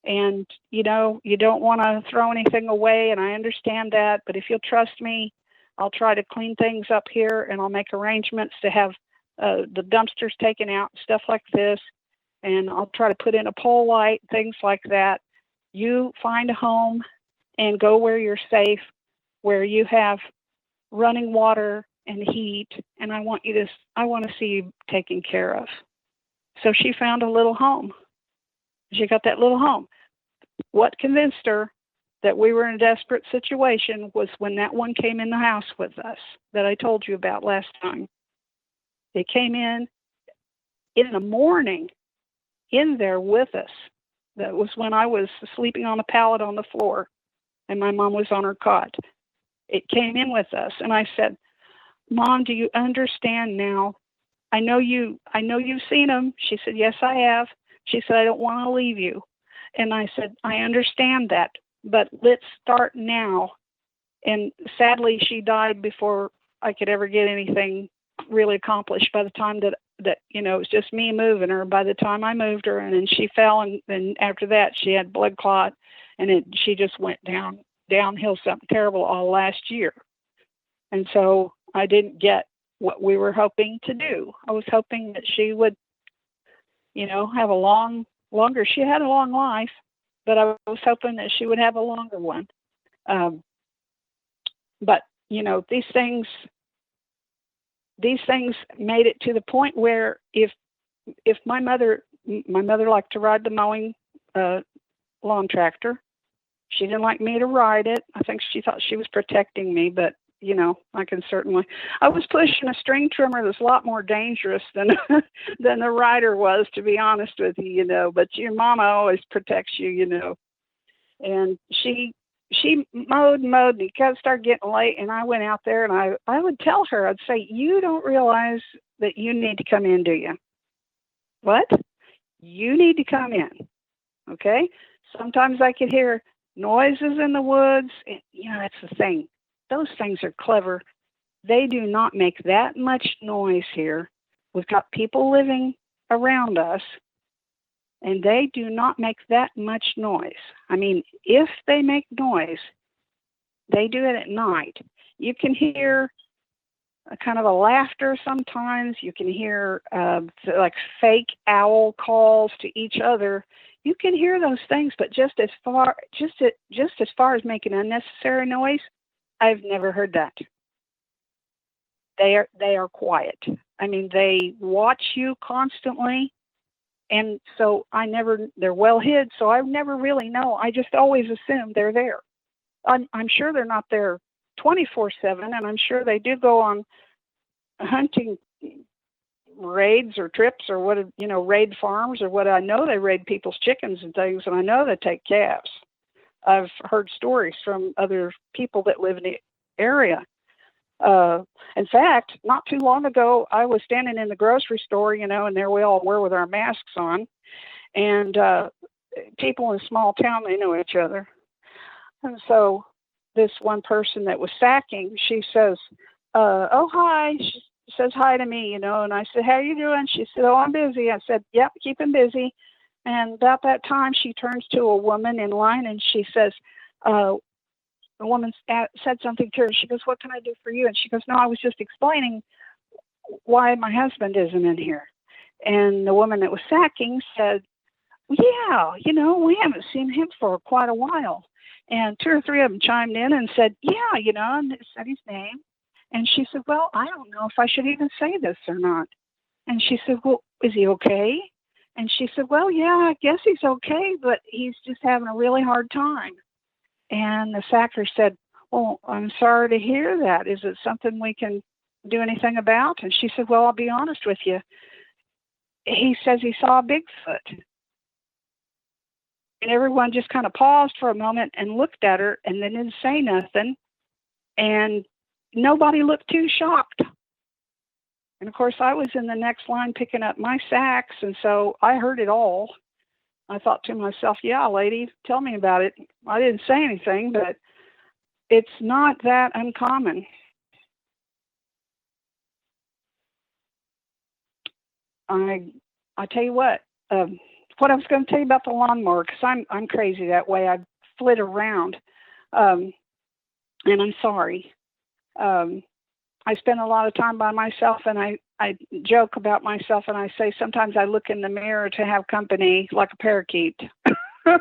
And, you know, you don't want to throw anything away, and I understand that. But if you'll trust me, I'll try to clean things up here, and I'll make arrangements to have the dumpsters taken out, stuff like this. And I'll try to put in a pole light, things like that. You find a home and go where you're safe, where you have running water and heat, and I want to see you taken care of. So she found a little home. She got that little home. What convinced her that we were in a desperate situation was when that one came in the house with us that I told you about last time. It came in the morning, in there with us. That was when I was sleeping on a pallet on the floor and my mom was on her cot. It came in with us, and I said, Mom, do you understand now? I know you've seen him. She said, yes, I have. She said, I don't want to leave you. And I said, I understand that, but let's start now. And sadly, she died before I could ever get anything really accomplished. By the time that you know, it was just me moving her. By the time I moved her, and then she fell, and then after that, she had blood clot, and she just went downhill something terrible all last year. And so I didn't get what we were hoping to do. I was hoping that she would, you know, have she had a long life, but I was hoping that she would have a longer one. But, you know, these things made it to the point where if my mother liked to ride the mowing lawn tractor. She didn't like me to ride it. I think she thought she was protecting me, but you know, I was pushing a string trimmer that's a lot more dangerous than the rider was, to be honest with you, you know, but your mama always protects you, you know. And she mowed, and it got started getting late, and I went out there, and I would tell her, I'd say, you don't realize that you need to come in, do you? What? You need to come in. Okay? Sometimes I could hear noises in the woods, and, you know, that's the thing. Those things are clever. They do not make that much noise here. We've got people living around us, and they do not make that much noise. I mean, if they make noise, they do it at night. You can hear a kind of a laughter sometimes. You can hear like fake owl calls to each other. You can hear those things, but just as far as making unnecessary noise, I've never heard that. They are quiet. I mean, they watch you constantly, and so they're well hid, so I never really know. I just always assume they're there. I'm sure they're not there 24/7, and I'm sure they do go on hunting raids or trips or what, you know, raid farms or what. I know they raid people's chickens and things, and I know they take calves. I've heard stories from other people that live in the area. In fact, not too long ago, I was standing in the grocery store, you know, and there we all were with our masks on. And people in a small town, they know each other. And so this one person that was sacking, she says, oh, hi. She says hi to me, you know, and I said, how are you doing? She said, oh, I'm busy. I said, yep, keep him busy. And about that time, she turns to a woman in line, and she says, the woman said something to her. She goes, what can I do for you? And she goes, no, I was just explaining why my husband isn't in here. And the woman that was sacking said, yeah, you know, we haven't seen him for quite a while. And 2 or 3 of them chimed in and said, yeah, and it said his name. And she said, well, I don't know if I should even say this or not. And she said, well, is he okay? And she said, well, yeah, I guess he's okay, but he's just having a really hard time. And the sacker said, well, I'm sorry to hear that. Is it something we can do anything about? And she said, well, I'll be honest with you. He says he saw a Bigfoot. And everyone just kind of paused for a moment and looked at her and then didn't say nothing. And nobody looked too shocked. And of course, I was in the next line picking up my sacks, and so I heard it all. I thought to myself, yeah, lady, tell me about it. I didn't say anything, but it's not that uncommon. I tell you what I was going to tell you about the lawnmower, because I'm crazy that way. I flit around, and I'm sorry. I spend a lot of time by myself, and I joke about myself, and I say sometimes I look in the mirror to have company like a parakeet. I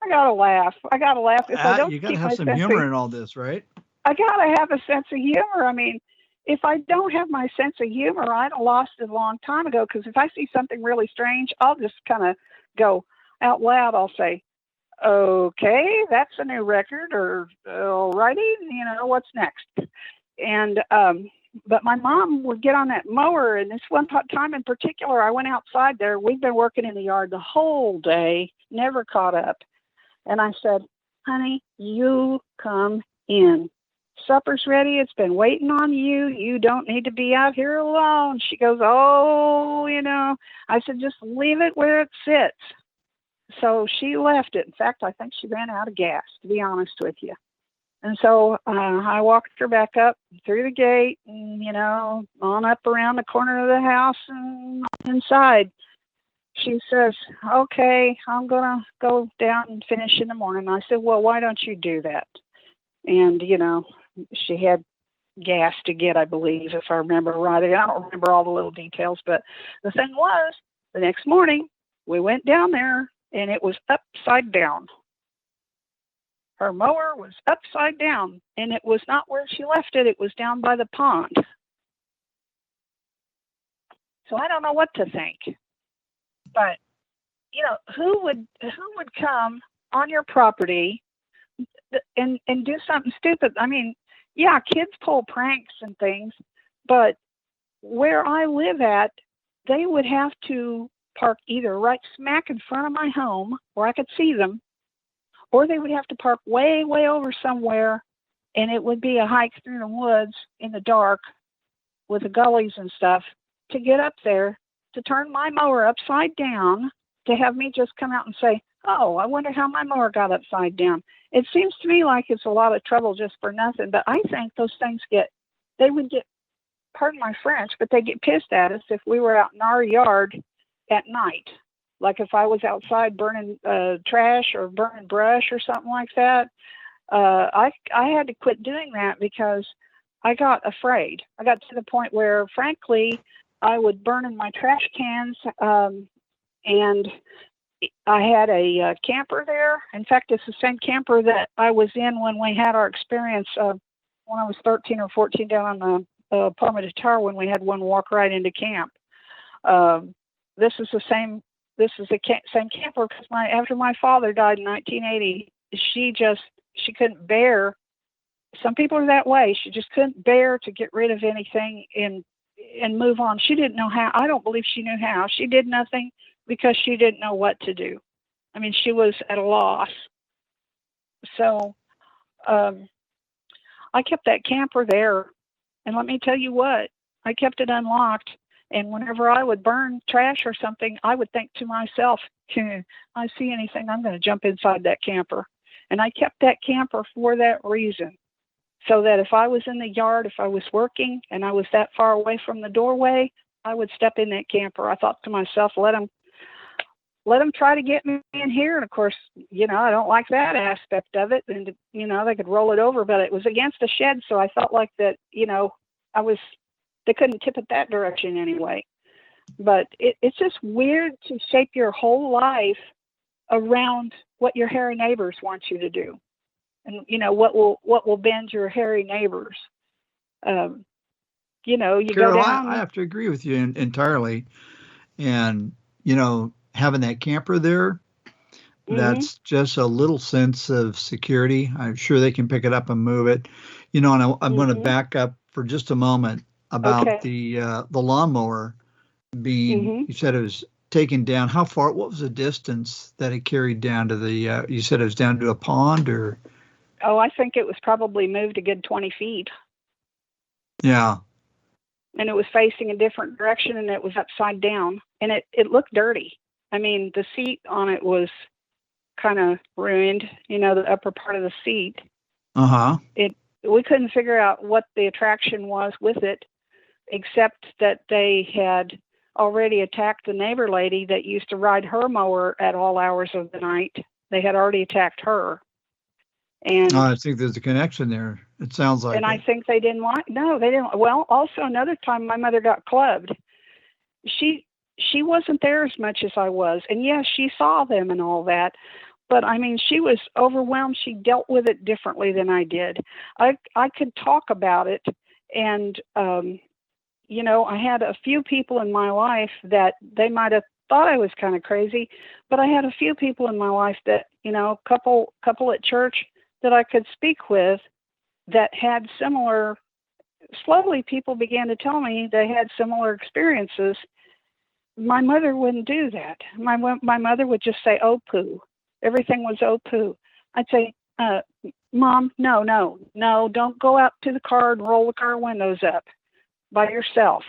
gotta laugh. If I don't you gotta keep have my some sense humor of, in all this, right? I gotta have a sense of humor. I mean, if I don't have my sense of humor, I'd have lost it a long time ago. Because if I see something really strange, I'll just kind of go out loud. I'll say, "Okay, that's a new record," or "Alrighty, what's next?" And but my mom would get on that mower, and this one time in particular, I went outside there. We'd been working in the yard the whole day, never caught up. And I said, honey, you come in. Supper's ready. It's been waiting on you. You don't need to be out here alone. She goes, oh, I said, just leave it where it sits. So she left it. In fact, I think she ran out of gas, to be honest with you. And so I walked her back up through the gate and, on up around the corner of the house and inside. She says, okay, I'm going to go down and finish in the morning. I said, well, why don't you do that? And, she had gas to get, I believe, if I remember right. I don't remember all the little details, but the thing was, the next morning, we went down there, and it was upside down. Her mower was upside down, and it was not where she left it. It was down by the pond. So I don't know what to think. But, who would come on your property and do something stupid? I mean, yeah, kids pull pranks and things, but where I live at, they would have to park either right smack in front of my home where I could see them, or they would have to park way, way over somewhere, and it would be a hike through the woods in the dark with the gullies and stuff to get up there, to turn my mower upside down, to have me just come out and say, oh, I wonder how my mower got upside down. It seems to me like it's a lot of trouble just for nothing, but I think those things they would get, pardon my French, but they get pissed at us if we were out in our yard at night. Like if I was outside burning trash or burning brush or something like that. I had to quit doing that because I got afraid. I got to the point where, frankly, I would burn in my trash cans, and I had a camper there. In fact, it's the same camper that I was in when we had our experience when I was 13 or 14 down on the Palma de Tar, when we had one walk right into camp. This is the same camper because after my father died in 1980, she couldn't bear. Some people are that way. She just couldn't bear to get rid of anything and move on. She didn't know how. I don't believe she knew how. She did nothing because she didn't know what to do. I mean, she was at a loss. So I kept that camper there. And let me tell you what, I kept it unlocked. And whenever I would burn trash or something, I would think to myself, if I see anything, I'm going to jump inside that camper. And I kept that camper for that reason. So that if I was in the yard, if I was working and I was that far away from the doorway, I would step in that camper. I thought to myself, let them try to get me in here. And of course, I don't like that aspect of it. And, they could roll it over, but it was against the shed. So I felt like that, they couldn't tip it that direction anyway. But it's just weird to shape your whole life around what your hairy neighbors want you to do, and what will bend your hairy neighbors. You Carol, go down. I have to agree with you entirely. And having that camper there, that's just a little sense of security. I'm sure they can pick it up and move it. And I'm going to back up for just a moment about the lawnmower being. You said it was taken down. How far? What was the distance that it carried down to the? You said it was down to a pond, or? Oh, I think it was probably moved a good 20 feet. Yeah. And it was facing a different direction, and it was upside down, and it looked dirty. I mean, the seat on it was kind of ruined, the upper part of the seat. We couldn't figure out what the attraction was with it, except that they had already attacked the neighbor lady that used to ride her mower at all hours of the night. They had already attacked her. And I think there's a connection there. It sounds like. And I think they didn't like. No, they didn't. Well, also another time, my mother got clubbed. She wasn't there as much as I was, and yes, she saw them and all that. But I mean, she was overwhelmed. She dealt with it differently than I did. I could talk about it, and I had a few people in my life that they might have thought I was kind of crazy, but I had a few people in my life that couple at church that I could speak with that had similar. Slowly, people began to tell me they had similar experiences. My mother wouldn't do that. My mother would just say, "Oh, poo." Everything was "oh, poo." I'd say, "Mom, no, don't go out to the car and roll the car windows up by yourself."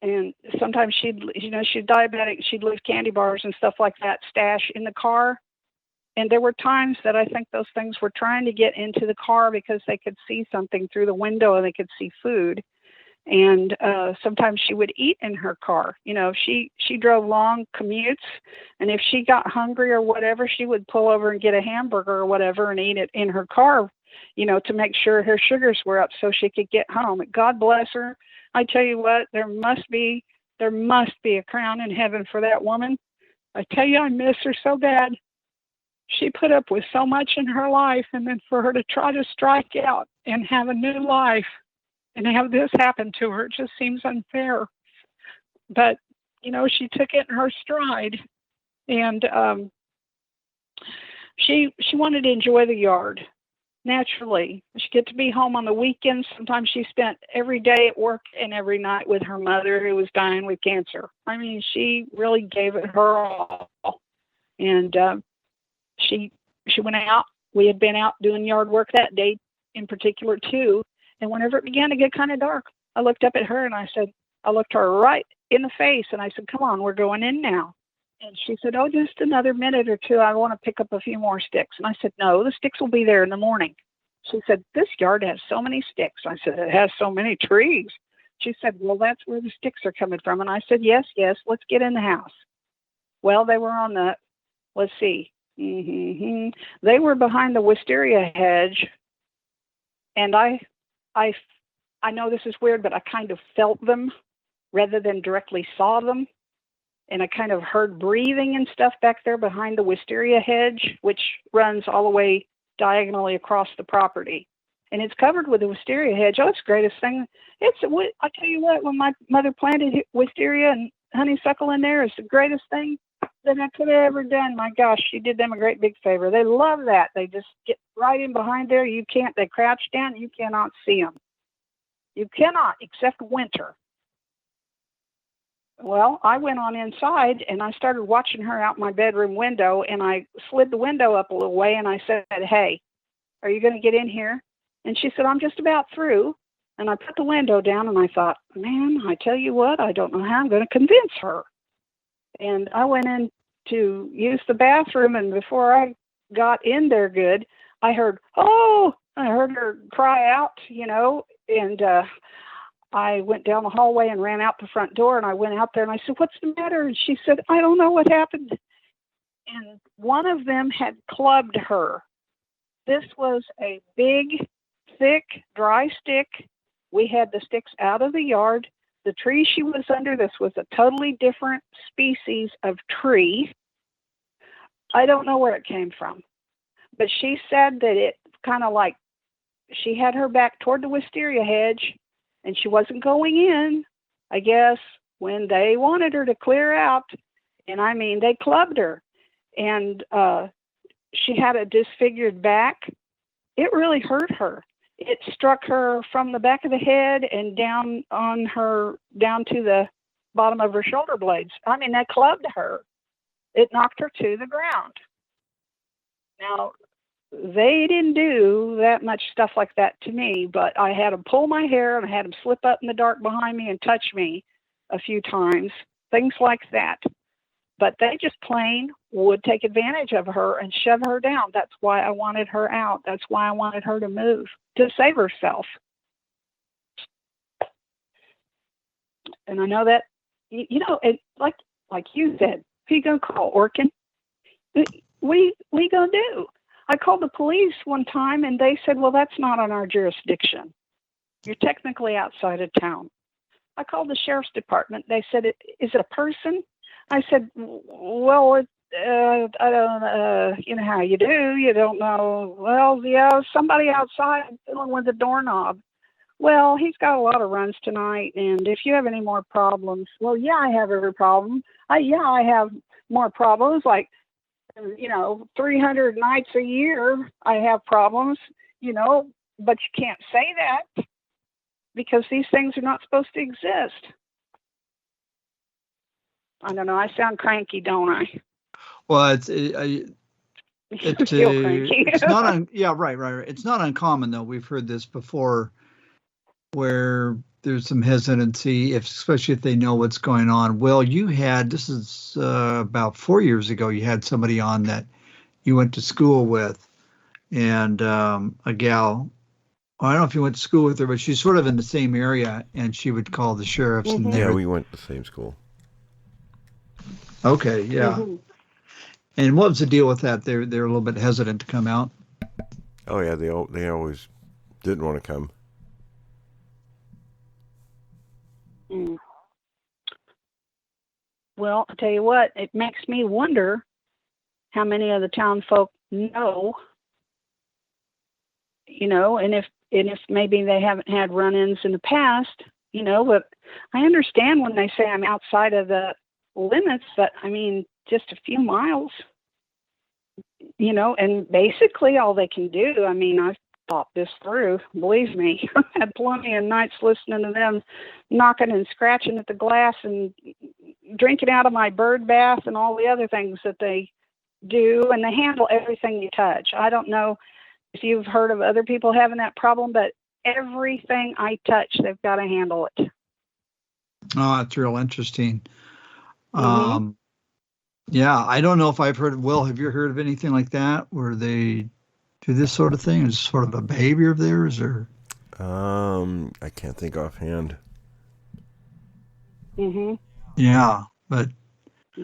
And sometimes she's diabetic. She'd leave candy bars and stuff like that stash in the car. And there were times that I think those things were trying to get into the car because they could see something through the window and they could see food. And sometimes she would eat in her car. She drove long commutes, and if she got hungry or whatever, she would pull over and get a hamburger or whatever and eat it in her car, to make sure her sugars were up so she could get home. God bless her. I tell you what, there must be a crown in heaven for that woman. I tell you, I miss her so bad. She put up with so much in her life, and then for her to try to strike out and have a new life and have this happen to her, it just seems unfair. But, she took it in her stride, and she wanted to enjoy the yard. Naturally, she get to be home on the weekends. Sometimes she spent every day at work and every night with her mother, who was dying with cancer. I mean, she really gave it her all. And she went out. We had been out doing yard work that day in particular too. And whenever it began to get kind of dark, I looked up at her and I looked her right in the face and I said, "Come on, we're going in now." And she said, "Oh, just another minute or two. I want to pick up a few more sticks." And I said, "No, the sticks will be there in the morning." She said, "This yard has so many sticks." I said, "It has so many trees." She said, "Well, that's where the sticks are coming from." And I said, yes, let's get in the house. Well, they were on the, let's see. They were behind the wisteria hedge, and I know this is weird, but I kind of felt them rather than directly saw them, and I kind of heard breathing and stuff back there behind the wisteria hedge, which runs all the way diagonally across the property, and it's covered with a wisteria hedge. Oh, it's the greatest thing. I tell you what, when my mother planted wisteria and honeysuckle in there, it's the greatest thing that I could have ever done. My gosh, she did them a great big favor. They love that. They just get right in behind there. They crouch down. You cannot see them. You cannot, except winter. Well, I went on inside and I started watching her out my bedroom window, and I slid the window up a little way and I said, "Hey, are you going to get in here?" And she said, "I'm just about through." And I put the window down and I thought, man, I tell you what, I don't know how I'm going to convince her. And I went in to use the bathroom, and before I got in there good, I heard her cry out, and I went down the hallway and ran out the front door, and I went out there and I said, "What's the matter?" And she said, "I don't know what happened." And one of them had clubbed her. This was a big, thick, dry stick. We had the sticks out of the yard. The tree she was under, this was a totally different species of tree. I don't know where it came from, but she said that it kind of like she had her back toward the wisteria hedge and she wasn't going in, I guess, when they wanted her to clear out. And I mean, they clubbed her, and she had a disfigured back. It really hurt her. It struck her from the back of the head and down to the bottom of her shoulder blades. I mean, they clubbed her. It knocked her to the ground. Now, they didn't do that much stuff like that to me, but I had them pull my hair and I had them slip up in the dark behind me and touch me a few times, things like that. But they just plain would take advantage of her and shove her down. That's why I wanted her out. That's why I wanted her to move, to save herself. And I know that, you know, it, like you said, who you gonna call, Orkin? What you gonna do? I called the police one time and they said, well, that's not on our jurisdiction. You're technically outside of town. I called the sheriff's department. They said, is it a person? I said, well, I don't, you know how you do. You don't know. Well, yeah, somebody outside fiddling with the doorknob. Well, he's got a lot of runs tonight, and if you have any more problems, well, yeah, I have every problem. I have more problems, like, you know, 300 nights a year I have problems, you know, but you can't say that because these things are not supposed to exist. I don't know. I sound cranky, don't I? Well, it's feel cranky. it's not yeah, right. It's not uncommon though. We've heard this before, where there's some hesitancy, especially if they know what's going on. Well, you had, this is about 4 years ago, you had somebody on that you went to school with, and a gal. I don't know if you went to school with her, but she's sort of in the same area, and she would call the sheriffs. Mm-hmm. And Yeah, we went to the same school. Okay, yeah. Mm-hmm. And what was the deal with that? They're a little bit hesitant to come out. Oh yeah, they always didn't want to come. Mm. Well, I'll tell you what, it makes me wonder how many of the town folk know, you know, and if maybe they haven't had run-ins in the past, you know, but I understand when they say I'm outside of the limits, but I mean, just a few miles, you know, and basically all they can do, I mean, I've thought this through, believe me. I had plenty of nights listening to them knocking and scratching at the glass and drinking out of my bird bath and all the other things that they do, and they handle everything you touch. I don't know if you've heard of other people having that problem, but everything I touch, they've got to handle it. Oh, that's real interesting. Mm-hmm. Yeah, I don't know if I've heard. Will, have you heard of anything like that where they do this sort of thing? Is it sort of a behavior of theirs, or? I can't think offhand. Mm-hmm. Yeah, but.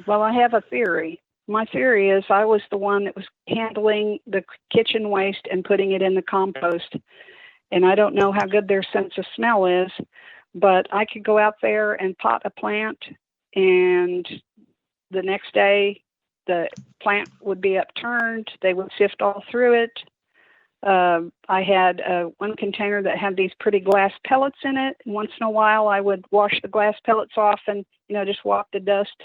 Well, I have a theory. My theory is I was the one that was handling the kitchen waste and putting it in the compost. And I don't know how good their sense of smell is, but I could go out there and pot a plant, and the next day the plant would be upturned. They would sift all through it. I had one container that had these pretty glass pellets in it. And once in a while I would wash the glass pellets off and, you know, just walk the dust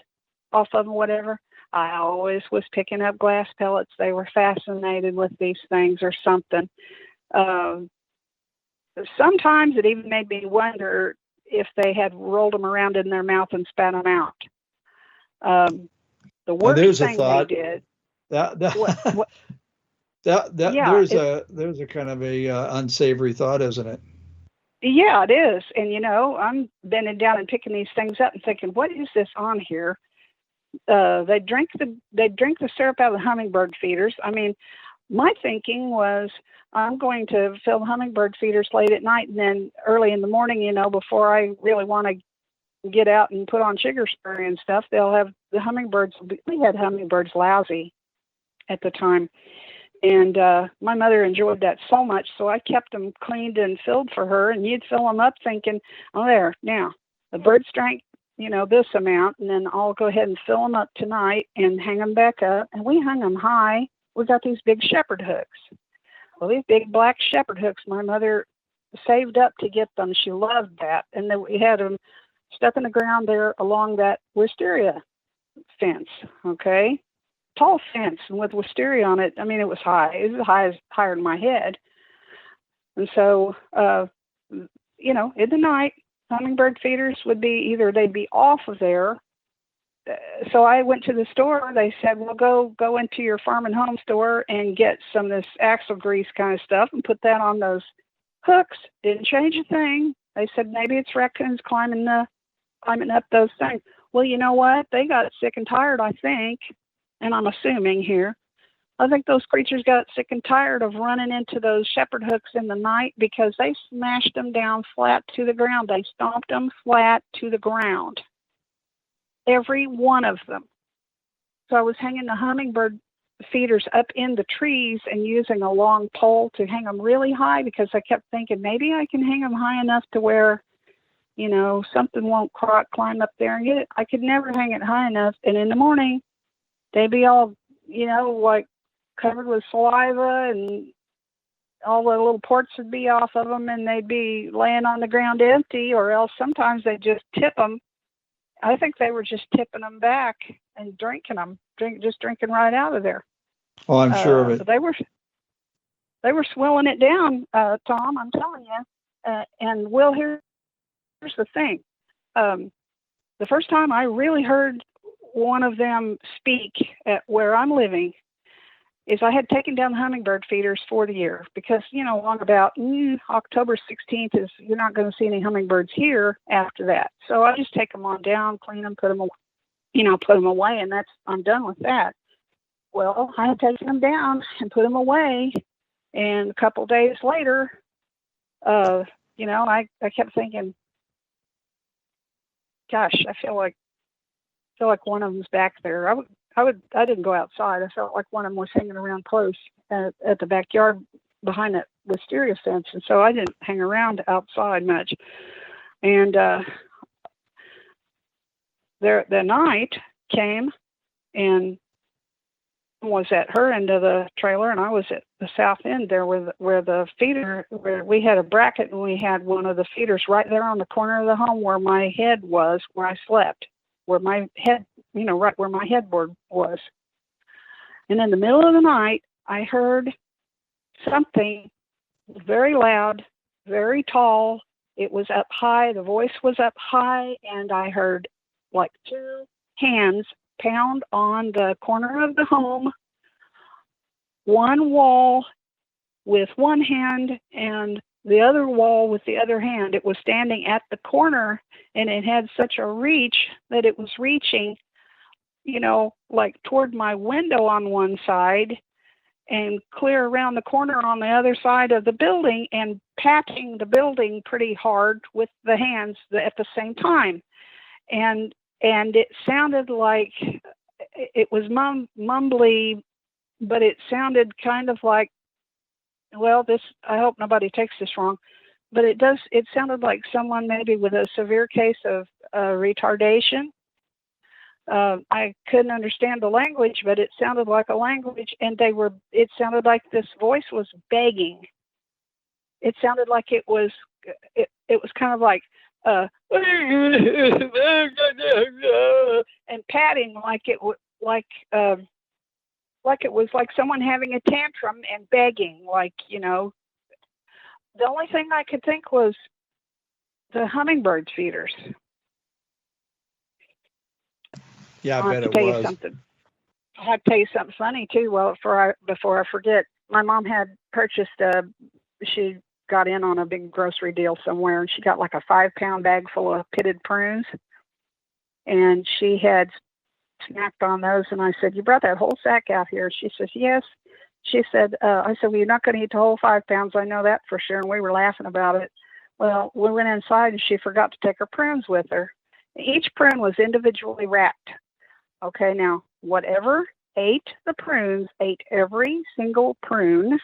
off of them, whatever. I always was picking up glass pellets. They were fascinated with these things or something. Sometimes it even made me wonder if they had rolled them around in their mouth and spat them out. The worst thing they did. There's a kind of a unsavory thought, isn't it? Yeah, it is. And you know, I'm bending down and picking these things up and thinking, what is this on here? They drink the syrup out of the hummingbird feeders. I mean, my thinking was I'm going to fill the hummingbird feeders late at night, and then early in the morning, you know, before I really want to get out and put on sugar spray and stuff, they'll have the hummingbirds. We had hummingbirds lousy at the time. And my mother enjoyed that so much, so I kept them cleaned and filled for her, and you'd fill them up thinking, oh, there, now, the birds drank this amount, and then I'll go ahead and fill them up tonight and hang them back up. And we hung them high. We got these big shepherd hooks. Well, these big black shepherd hooks, my mother saved up to get them. She loved that. And then we had them stuck in the ground there along that wisteria fence, okay? Tall fence and with wisteria on it. I mean, it was high. It was higher than my head. And so, in the night, hummingbird feeders would be either they'd be off of there. So I went to the store. They said, well, go into your farm and home store and get some of this axle grease kind of stuff and put that on those hooks. Didn't change a thing. They said maybe it's raccoons climbing up those things. Well, you know what? They got sick and tired, I think, and I'm assuming here. I think those creatures got sick and tired of running into those shepherd hooks in the night because they smashed them down flat to the ground. They stomped them flat to the ground. Every one of them. So I was hanging the hummingbird feeders up in the trees and using a long pole to hang them really high because I kept thinking maybe I can hang them high enough to where, something won't climb up there and get it. I could never hang it high enough. And in the morning, they'd be all, like covered with saliva and all the little ports would be off of them and they'd be laying on the ground empty, or else sometimes they'd just tip them. I think they were just tipping them back and drinking right out of there. Oh, I'm sure of it. But they were swilling it down, Tom, I'm telling you. And Will, here's the thing. The first time I really heard one of them speak at where I'm living is I had taken down the hummingbird feeders for the year because, along about October 16th you're not going to see any hummingbirds here after that. So I just take them on down, clean them, put them away, and I'm done with that. Well, I had taken them down and put them away, and a couple days later, I kept thinking, gosh, I feel like one of them's back there. I didn't go outside. I felt like one of them was hanging around close at the backyard behind that wisteria fence, and so I didn't hang around outside much. And the night came, and was at her end of the trailer, and I was at the south end there where the feeder, where we had a bracket, and we had one of the feeders right there on the corner of the home where my head was, where I slept, where my head, right where my headboard was. And in the middle of the night, I heard something very loud, very tall. It was up high. The voice was up high, and I heard like two hands pound on the corner of the home, one wall with one hand and the other wall with the other hand. It was standing at the corner, and it had such a reach that it was reaching, like toward my window on one side and clear around the corner on the other side of the building and patting the building pretty hard with the hands at the same time. And it sounded like it was mumbly, but it sounded kind of like, well, I hope nobody takes this wrong, but it sounded like someone maybe with a severe case of retardation. I couldn't understand the language, but it sounded like a language, and it sounded like this voice was begging. It sounded like it was kind of like, and patting like it was like someone having a tantrum and begging, The only thing I could think was the hummingbird feeders. Yeah, I bet it was. I have to tell you something funny too. Well, before I forget, my mom had purchased she got in on a big grocery deal somewhere, and she got like a 5-pound bag full of pitted prunes, and she had snacked on those. And I said, "You brought that whole sack out here?" She says, "Yes." She said, I said, "Well, you're not going to eat the whole 5 pounds. I know that for sure." And we were laughing about it. Well, we went inside, and she forgot to take her prunes with her. Each prune was individually wrapped. Okay, now, whatever ate the prunes ate every single prune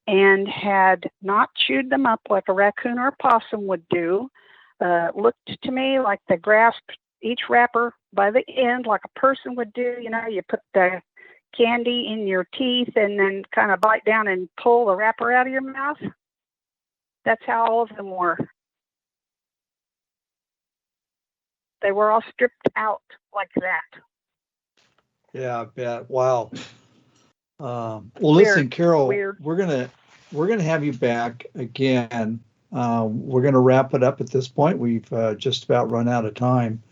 and had not chewed them up like a raccoon or a possum would do. Looked to me like they grasped each wrapper by the end, like a person would do. You know, you put the candy in your teeth and then kind of bite down and pull the wrapper out of your mouth. That's how all of them were. They were all stripped out like that. Yeah, I bet. Wow. Well, listen, Carol, weird. we're gonna have you back again. We're gonna wrap it up at this point. We've just about run out of time,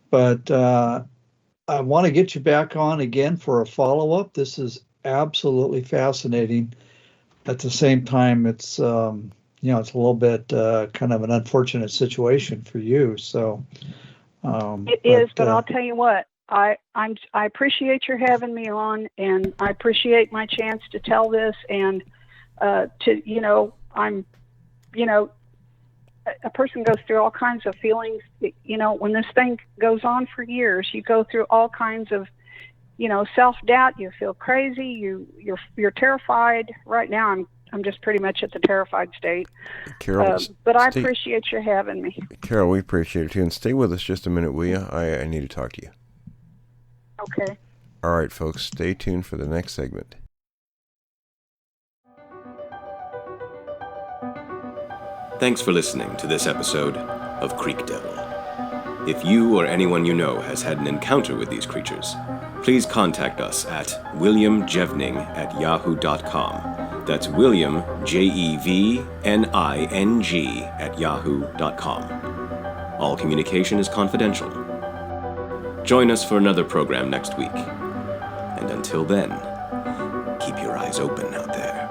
but I want to get you back on again for a follow-up. This is absolutely fascinating. At the same time, it's it's a little bit kind of an unfortunate situation for you. So it is, but I'll tell you what. I appreciate your having me on, and I appreciate my chance to tell this. And a person goes through all kinds of feelings. When this thing goes on for years, you go through all kinds of, self-doubt. You feel crazy. You're terrified. Right now, I'm just pretty much at the terrified state. Carol, but I appreciate your having me. Carol, we appreciate it too. And stay with us just a minute, will you? I need to talk to you. Okay. All right, folks, stay tuned for the next segment. Thanks for listening to this episode of Creek Devil. If you or anyone you know has had an encounter with these creatures, please contact us at williamjevning@yahoo.com. That's William, Jevning, @yahoo.com. All communication is confidential. Join us for another program next week. And until then, keep your eyes open out there.